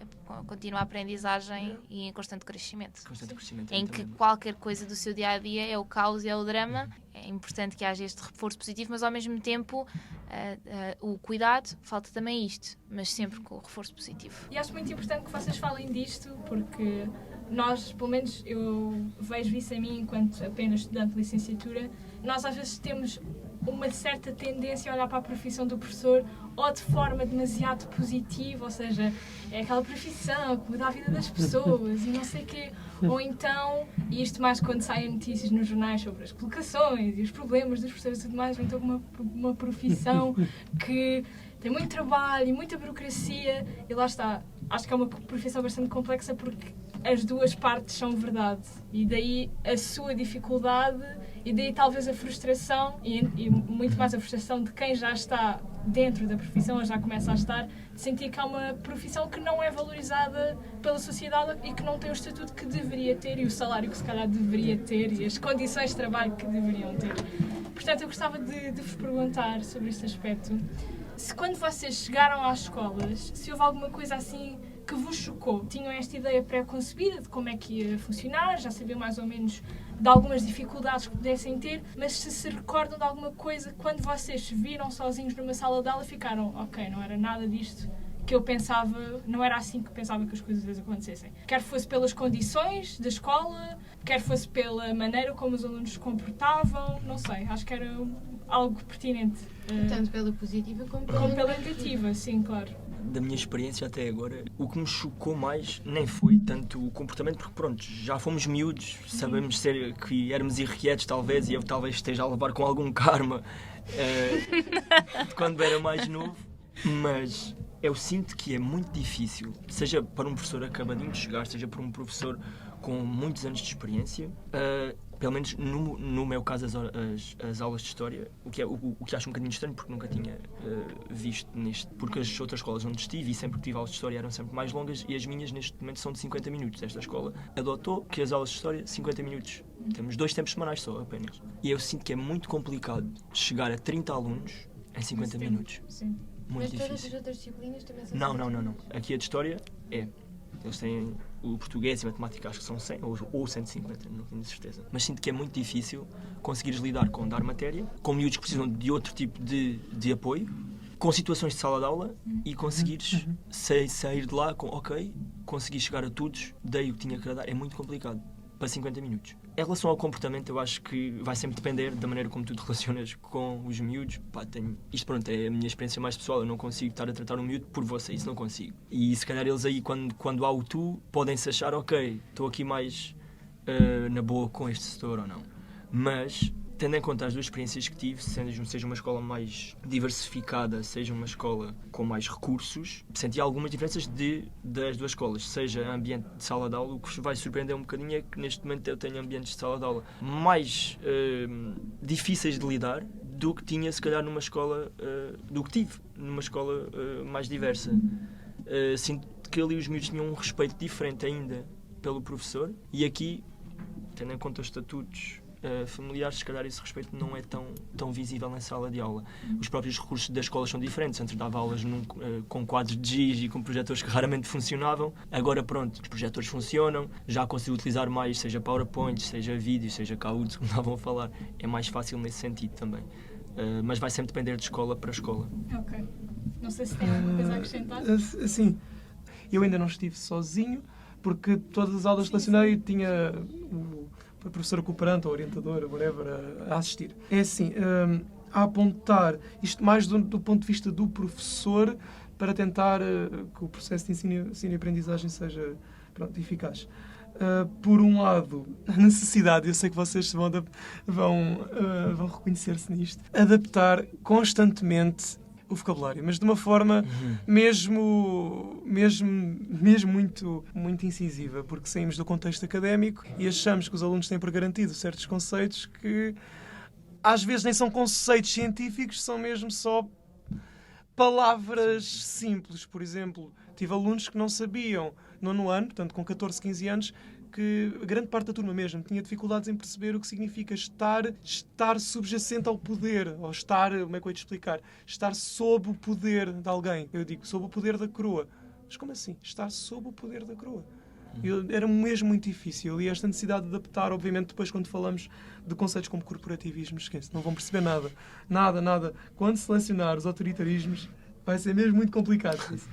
[SPEAKER 3] contínua aprendizagem e em constante crescimento. Em que qualquer coisa do seu dia-a-dia é o caos e é o drama. É importante que haja este reforço positivo, mas ao mesmo tempo o cuidado, falta também isto, mas sempre com o reforço positivo.
[SPEAKER 5] E acho muito importante que vocês falem disto, porque nós, pelo menos eu vejo isso em mim enquanto apenas estudante de licenciatura, nós às vezes temos uma certa tendência a olhar para a profissão do professor ou de forma demasiado positiva, ou seja, é aquela profissão que muda a vida das pessoas e não sei o quê. Ou então, e isto mais quando saem notícias nos jornais sobre as colocações e os problemas dos professores e tudo mais, ou então uma profissão que tem muito trabalho e muita burocracia, e lá está. Acho que é uma profissão bastante complexa porque as duas partes são verdade. E daí a sua dificuldade e daí talvez a frustração e muito mais a frustração de quem já está dentro da profissão, ou já começa a estar, de sentir que há uma profissão que não é valorizada pela sociedade e que não tem o estatuto que deveria ter e o salário que se calhar deveria ter e as condições de trabalho que deveriam ter. Portanto, eu gostava de vos perguntar sobre este aspecto. Se quando vocês chegaram às escolas, se houve alguma coisa assim que vos chocou? Tinham esta ideia pré-concebida de como é que ia funcionar, já sabiam mais ou menos de algumas dificuldades que pudessem ter, mas se recordam de alguma coisa quando vocês se viram sozinhos numa sala de aula, ficaram, ok, não era nada disto que eu pensava, não era assim que pensava que as coisas acontecessem. Quer fosse pelas condições da escola, quer fosse pela maneira como os alunos se comportavam, não sei, acho que era algo pertinente.
[SPEAKER 1] Tanto pela positiva como pela
[SPEAKER 5] Como pela negativa, sim, claro.
[SPEAKER 4] Da minha experiência até agora, o que me chocou mais nem foi tanto o comportamento, porque pronto, já fomos miúdos, sabemos que éramos irrequietos talvez, e eu talvez esteja a levar com algum karma de quando era mais novo, mas eu sinto que é muito difícil, seja para um professor acabadinho de chegar, seja para um professor com muitos anos de experiência, pelo menos no meu caso as aulas de História, o que acho um bocadinho estranho, porque nunca tinha visto porque as outras escolas onde estive e sempre que tive aulas de História eram sempre mais longas, e as minhas neste momento são de 50 minutos. Esta escola adotou que as aulas de História 50 minutos. Temos 2 tempos semanais só apenas. E eu sinto que é muito complicado chegar a 30 alunos em 50 minutos.
[SPEAKER 5] Sim.
[SPEAKER 1] Mas
[SPEAKER 4] Muito
[SPEAKER 1] todas as
[SPEAKER 4] difícil.
[SPEAKER 1] outras disciplinas também são
[SPEAKER 4] Não. Aqui a de História é. Eles têm o português e a matemática, acho que são 100 ou 150, não tenho certeza. Mas sinto que é muito difícil conseguires lidar com dar matéria, com miúdos que precisam de outro tipo de apoio, com situações de sala de aula, e conseguires sair de lá com, ok, consegui chegar a todos, dei o que tinha que dar. É muito complicado para 50 minutos. Em relação ao comportamento, eu acho que vai sempre depender da maneira como tu te relacionas com os miúdos. Isto pronto, é a minha experiência mais pessoal, eu não consigo estar a tratar um miúdo por você, isso não consigo. E se calhar eles aí, quando há o tu, podem-se achar, ok, estou aqui mais na boa com este setor ou não. Mas, tendo em conta as 2 experiências que tive, seja uma escola mais diversificada, seja uma escola com mais recursos, senti algumas diferenças das 2 escolas. Seja ambiente de sala de aula, o que vos vai surpreender um bocadinho é que neste momento eu tenho ambientes de sala de aula mais difíceis de lidar do que tinha, se calhar, numa escola, do que tive numa escola mais diversa. Sinto que ali os miúdos tinham um respeito diferente ainda pelo professor, e aqui, tendo em conta os estatutos familiares, se calhar esse respeito não é tão visível na sala de aula. Os próprios recursos das escolas são diferentes. Antes dava aulas com quadros de giz e com projetores que raramente funcionavam. Agora pronto, os projetores funcionam, já consigo utilizar mais, seja PowerPoint, seja vídeos, seja Kahoot, como estavam a falar. É mais fácil nesse sentido também. Mas vai sempre depender de escola para escola.
[SPEAKER 5] Ok. Não sei se tem alguma coisa a acrescentar.
[SPEAKER 2] Sim, eu ainda não estive sozinho, porque todas as aulas que lecionei tinha a professora cooperante ou orientadora, whatever, a assistir. É assim, a apontar isto mais do ponto de vista do professor, para tentar que o processo de ensino e aprendizagem seja eficaz. Por um lado, a necessidade, eu sei que vocês vão reconhecer-se nisto, adaptar constantemente o vocabulário, mas de uma forma mesmo muito incisiva, porque saímos do contexto académico e achamos que os alunos têm por garantido certos conceitos que às vezes nem são conceitos científicos, são mesmo só palavras simples. Por exemplo, tive alunos que não sabiam, no ano, portanto com 14, 15 anos, que a grande parte da turma mesmo tinha dificuldades em perceber o que significa estar subjacente ao poder, ou estar, como é que eu ia te explicar? Estar sob o poder de alguém. Eu digo, sob o poder da coroa. Mas como assim? Estar sob o poder da coroa. Era mesmo muito difícil, e esta necessidade de adaptar, obviamente, depois quando falamos de conceitos como corporativismo, esquece, não vão perceber nada. Quando selecionar os autoritarismos, vai ser mesmo muito complicado isso.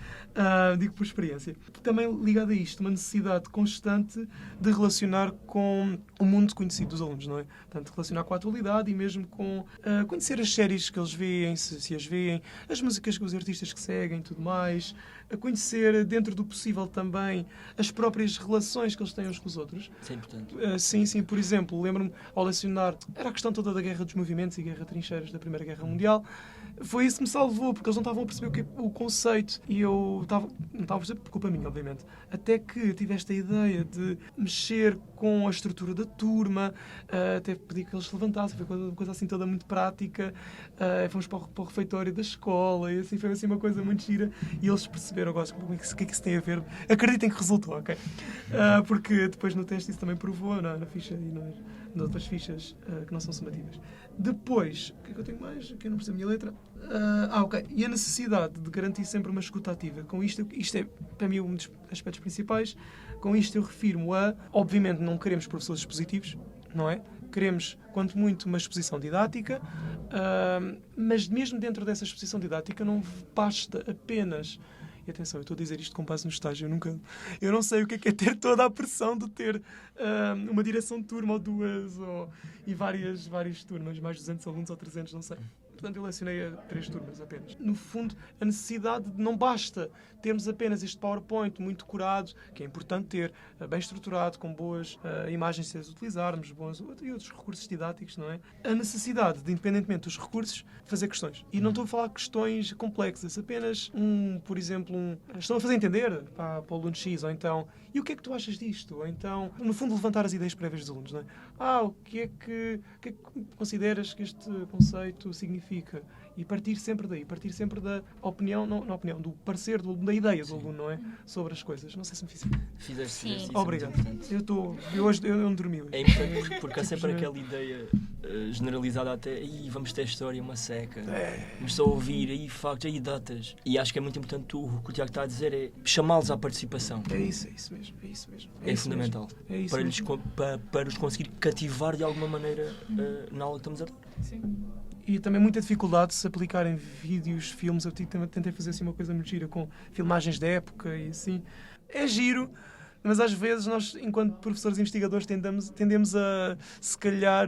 [SPEAKER 2] Digo por experiência. Também ligado a isto, uma necessidade constante de relacionar com o mundo conhecido dos alunos, não é? Portanto, relacionar com a atualidade e mesmo com conhecer as séries que eles veem, se as veem, as músicas que os artistas que seguem, tudo mais, a conhecer, dentro do possível também, as próprias relações que eles têm uns com os outros.
[SPEAKER 4] Isso é importante.
[SPEAKER 2] Sim. Por exemplo, lembro-me, ao lecionar, era a questão toda da guerra dos movimentos e guerra de trincheiras da Primeira Guerra Mundial. Foi isso que me salvou, porque eles não estavam a perceber o conceito, e eu não estava a perceber por culpa minha, obviamente. Até que tive esta ideia de mexer com a estrutura da turma, até pedi que eles se levantassem, foi uma coisa assim toda muito prática. Fomos para o refeitório da escola, e assim foi assim uma coisa muito gira, e eles perceberam, o que é que isso tem a ver? Acreditem que resultou, ok? Porque depois no teste isso também provou, na ficha e nas outras fichas que não são sumativas. Depois, o que é que eu tenho mais? Aqui eu não percebo a minha letra. Ok. E a necessidade de garantir sempre uma escuta ativa. Com isto é para mim um dos aspectos principais. Com isto eu refiro-me a, obviamente não queremos professores expositivos, não é? Queremos, quanto muito, uma exposição didática, mas mesmo dentro dessa exposição didática não basta apenas E atenção, eu estou a dizer isto com base no estágio. Eu não sei o que é ter toda a pressão de ter uma direção de turma ou duas e várias turmas, mais 200 alunos ou 300, não sei. Portanto, eu lecionei a 3 turmas apenas. No fundo, a necessidade de não basta termos apenas este PowerPoint muito curado, que é importante ter, bem estruturado, com boas imagens a utilizarmos, e outros recursos didáticos, não é? A necessidade de, independentemente dos recursos, fazer questões. E não estou a falar de questões complexas, apenas por exemplo, estão a fazer entender para o aluno X, ou então, e o que é que tu achas disto? Ou então, no fundo, levantar as ideias prévias dos alunos, não é? O que é que consideras que este conceito significa? E partir sempre daí, partir sempre da opinião, não opinião, do parecer, da ideia do aluno, não é? Sobre as coisas. Não sei se me fiz.
[SPEAKER 4] Fizeste isso.
[SPEAKER 2] Obrigado. Eu não dormi hoje.
[SPEAKER 4] É importante porque há sempre aquela ideia generalizada até, vamos ter a história, uma seca, vamos só ouvir, factos, datas. E acho que é muito importante o que o Tiago está a dizer, é chamá-los à participação.
[SPEAKER 2] É isso mesmo.
[SPEAKER 4] É fundamental.
[SPEAKER 2] É isso
[SPEAKER 4] para os conseguir cativar de alguma maneira na aula que estamos a dar.
[SPEAKER 5] Sim.
[SPEAKER 2] E também muita dificuldade de se aplicar em vídeos, filmes. Eu tentei fazer assim uma coisa muito gira com filmagens da época e assim. É giro, mas às vezes nós, enquanto professores investigadores, tendemos a, se calhar,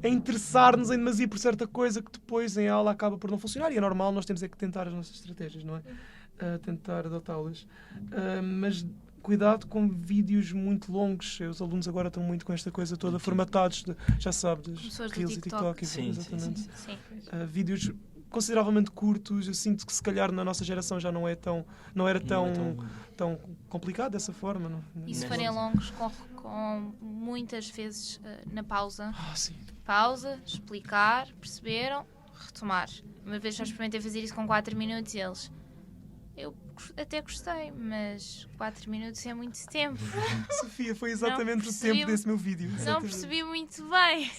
[SPEAKER 2] a interessar-nos em demasia por certa coisa que depois em aula acaba por não funcionar. E é normal, nós temos é que tentar as nossas estratégias, não é? Tentar adotá-las. Mas cuidado com vídeos muito longos. Os alunos agora estão muito com esta coisa toda formatados, já sabe, das Reels e TikTok.
[SPEAKER 4] Sim.
[SPEAKER 2] Vídeos consideravelmente curtos. Eu sinto que se calhar na nossa geração já não era tão complicado dessa forma. Não?
[SPEAKER 3] E se forem longos, com muitas vezes na pausa.
[SPEAKER 2] Sim.
[SPEAKER 3] Pausa, explicar, perceberam, retomar. Uma vez já experimentei fazer isso com 4 minutos e eles... Eu até gostei, mas 4 minutos é muito tempo.
[SPEAKER 2] Sofia, foi exatamente o tempo desse meu vídeo.
[SPEAKER 3] Não percebi muito bem.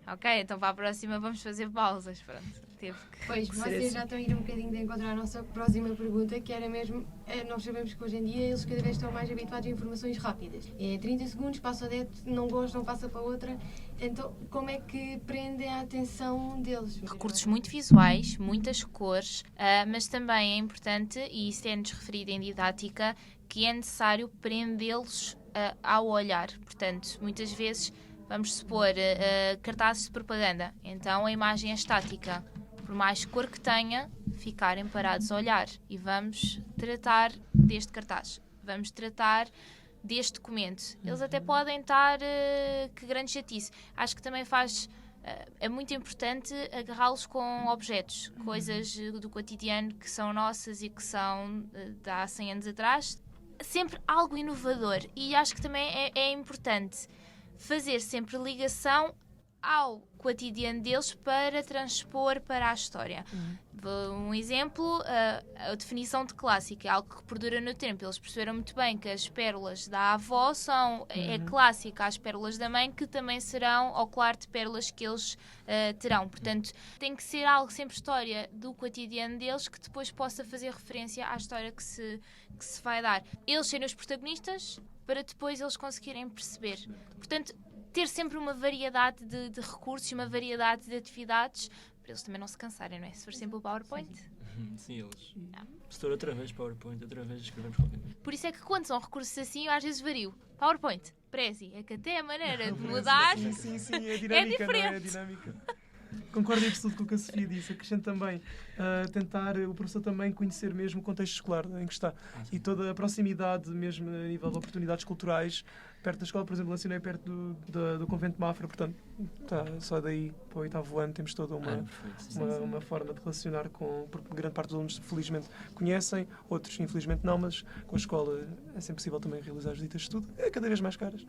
[SPEAKER 3] Ok, então para a próxima vamos fazer pausas. Pronto, teve que...
[SPEAKER 1] Pois, vocês já estão a ir um bocadinho de encontrar a nossa próxima pergunta, que era mesmo, nós sabemos que hoje em dia eles cada vez estão mais habituados a informações rápidas. É 30 segundos, passa o dedo, não gostam, passa para outra. Então, como é que prendem a atenção deles?
[SPEAKER 3] Recursos muito visuais, muitas cores, mas também é importante, e isso é-nos referido em didática, que é necessário prendê-los ao olhar. Portanto, muitas vezes... Vamos supor cartazes de propaganda, então a imagem é estática. Por mais cor que tenha, ficarem parados a olhar. E vamos tratar deste cartaz, vamos tratar deste documento. Eles até podem estar, que grande chatice. Acho que também é muito importante agarrá-los com objetos, coisas do cotidiano que são nossas e que são de há 100 anos atrás. Sempre algo inovador, e acho que também é importante fazer sempre ligação ao cotidiano deles para transpor para a história. Um exemplo, a definição de clássico é algo que perdura no tempo. Eles perceberam muito bem que as pérolas da avó é clássica às pérolas da mãe, que também serão ao colar de pérolas que eles terão. Portanto, tem que ser algo sempre história do cotidiano deles, que depois possa fazer referência à história que se vai dar. Eles serem os protagonistas, para depois eles conseguirem perceber. Portanto, ter sempre uma variedade de recursos, uma variedade de atividades, para eles também não se cansarem, não é? Se for sempre o PowerPoint.
[SPEAKER 4] Sim, eles. Se outra vez PowerPoint, outra vez escrevemos qualquer coisa.
[SPEAKER 3] Por isso é que quando são recursos assim, eu às vezes vario. PowerPoint, Prezi, é que até a maneira de mudar
[SPEAKER 2] sim, é dinâmica,
[SPEAKER 3] diferente.
[SPEAKER 2] Não é dinâmica. Concordo em absoluto com o que a Sofia disse. Acrescento também tentar o professor também conhecer mesmo o contexto escolar em que está. E toda a proximidade mesmo a nível de oportunidades culturais perto da escola. Por exemplo, lecionei perto do convento de Mafra, portanto, só daí para o 8º ano temos toda uma forma de relacionar porque grande parte dos alunos felizmente conhecem, outros infelizmente não, mas com a escola é sempre possível também realizar as visitas de estudo, cada vez mais caras.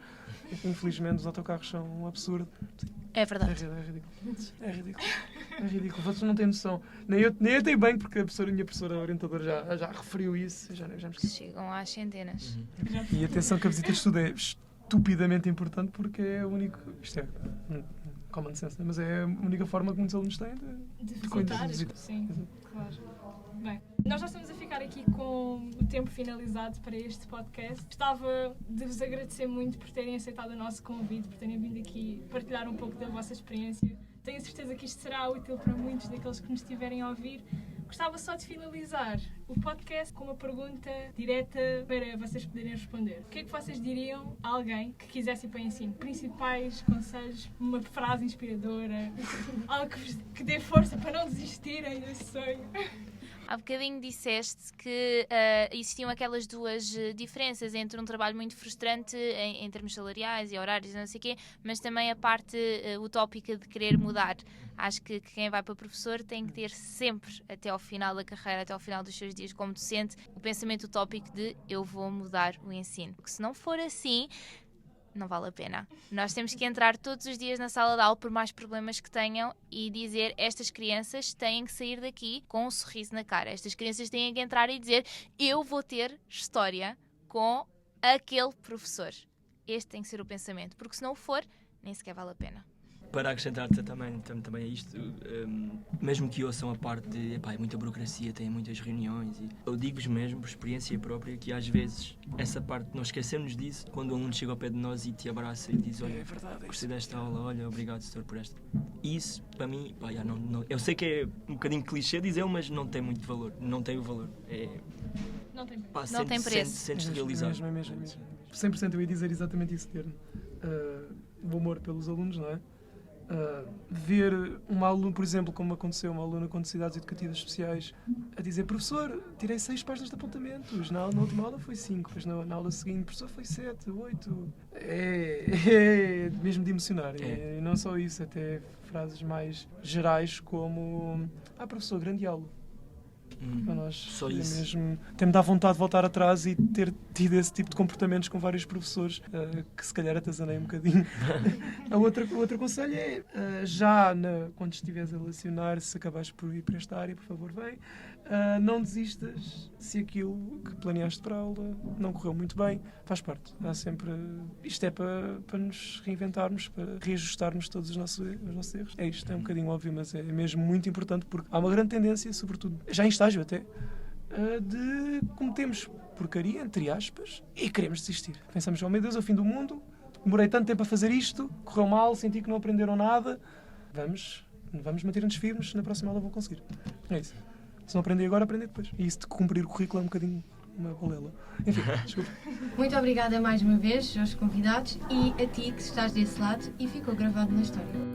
[SPEAKER 2] Infelizmente os autocarros são um absurdo.
[SPEAKER 3] É verdade.
[SPEAKER 2] É ridículo. Vocês não têm noção. Nem eu tenho bem, porque a minha professora orientadora já referiu isso. Já me esqueci.
[SPEAKER 3] Chegam às centenas.
[SPEAKER 2] E atenção que a visita de estudo é estupidamente importante, porque é o único... Isto é common sense, mas é a única forma que muitos alunos têm
[SPEAKER 5] de visitar. Sim, claro. Bem, nós já estamos a ficar aqui com o tempo finalizado para este podcast. Gostava de vos agradecer muito por terem aceitado o nosso convite, por terem vindo aqui partilhar um pouco da vossa experiência. Tenho certeza que isto será útil para muitos daqueles que nos estiverem a ouvir. Gostava só de finalizar o podcast com uma pergunta direta para vocês poderem responder. O que é que vocês diriam a alguém que quisesse ir para o ensino? Principais conselhos, uma frase inspiradora, algo que dê força para não desistirem desse sonho.
[SPEAKER 3] Há bocadinho disseste que existiam aquelas duas diferenças entre um trabalho muito frustrante em termos salariais e horários e não sei o quê, mas também a parte utópica de querer mudar. Acho que quem vai para professor tem que ter sempre, até ao final da carreira, até ao final dos seus dias como docente, o pensamento utópico de eu vou mudar o ensino. Porque se não for assim, não vale a pena. Nós temos que entrar todos os dias na sala de aula, por mais problemas que tenham, e dizer, estas crianças têm que sair daqui com um sorriso na cara. Estas crianças têm que entrar e dizer, eu vou ter história com aquele professor. Este tem que ser o pensamento, porque se não o for, nem sequer vale a pena.
[SPEAKER 4] Para acrescentar-te também a isto, mesmo que ouçam a parte de é muita burocracia, tem muitas reuniões, e eu digo-vos mesmo, por experiência própria, que às vezes essa parte nós esquecemos disso quando o aluno chega ao pé de nós e te abraça e diz, olha, gostei desta aula, olha, obrigado, senhor, por esta. Isso, para mim, não, eu sei que é um bocadinho clichê dizer, mas não tem muito valor, não tem o valor.
[SPEAKER 5] Não tem preço.
[SPEAKER 3] Não tem preço.
[SPEAKER 4] Sentes-te realizado.
[SPEAKER 2] Mesmo. 100% eu ia dizer exatamente isso, ter o amor pelos alunos, não é? Ver uma aluna, por exemplo, como aconteceu, uma aluna com necessidades educativas especiais a dizer, professor, tirei 6 páginas de apontamentos, na última aula foi 5, mas na aula seguinte, professor, foi 7, 8. É mesmo de emocionar. E não só isso, até frases mais gerais como professor, grande aula. Para nós
[SPEAKER 4] só isso.
[SPEAKER 2] Mesmo, até me dá vontade de voltar atrás e ter tido esse tipo de comportamentos com vários professores, que se calhar atazanei um bocadinho. O outro conselho é, quando estiveres a lecionar, se acabares por ir para esta área, por favor, vem. Não desistas se aquilo que planeaste para a aula não correu muito bem. Faz parte. Há sempre, isto é para nos reinventarmos, para reajustarmos todos os nossos erros. É isto, é um bocadinho óbvio, mas é mesmo muito importante, porque há uma grande tendência, sobretudo, já em estágio até, de cometemos porcaria, entre aspas, e queremos desistir. Pensamos, oh meu Deus, é o fim do mundo, demorei tanto tempo a fazer isto, correu mal, senti que não aprenderam nada, vamos manter-nos firmes, na próxima aula vou conseguir. É isso. Se não aprender agora, aprender depois. E isso de cumprir o currículo é um bocadinho uma balela. Enfim, desculpa.
[SPEAKER 1] Muito obrigada mais uma vez aos convidados e a ti que estás desse lado e ficou gravado na história.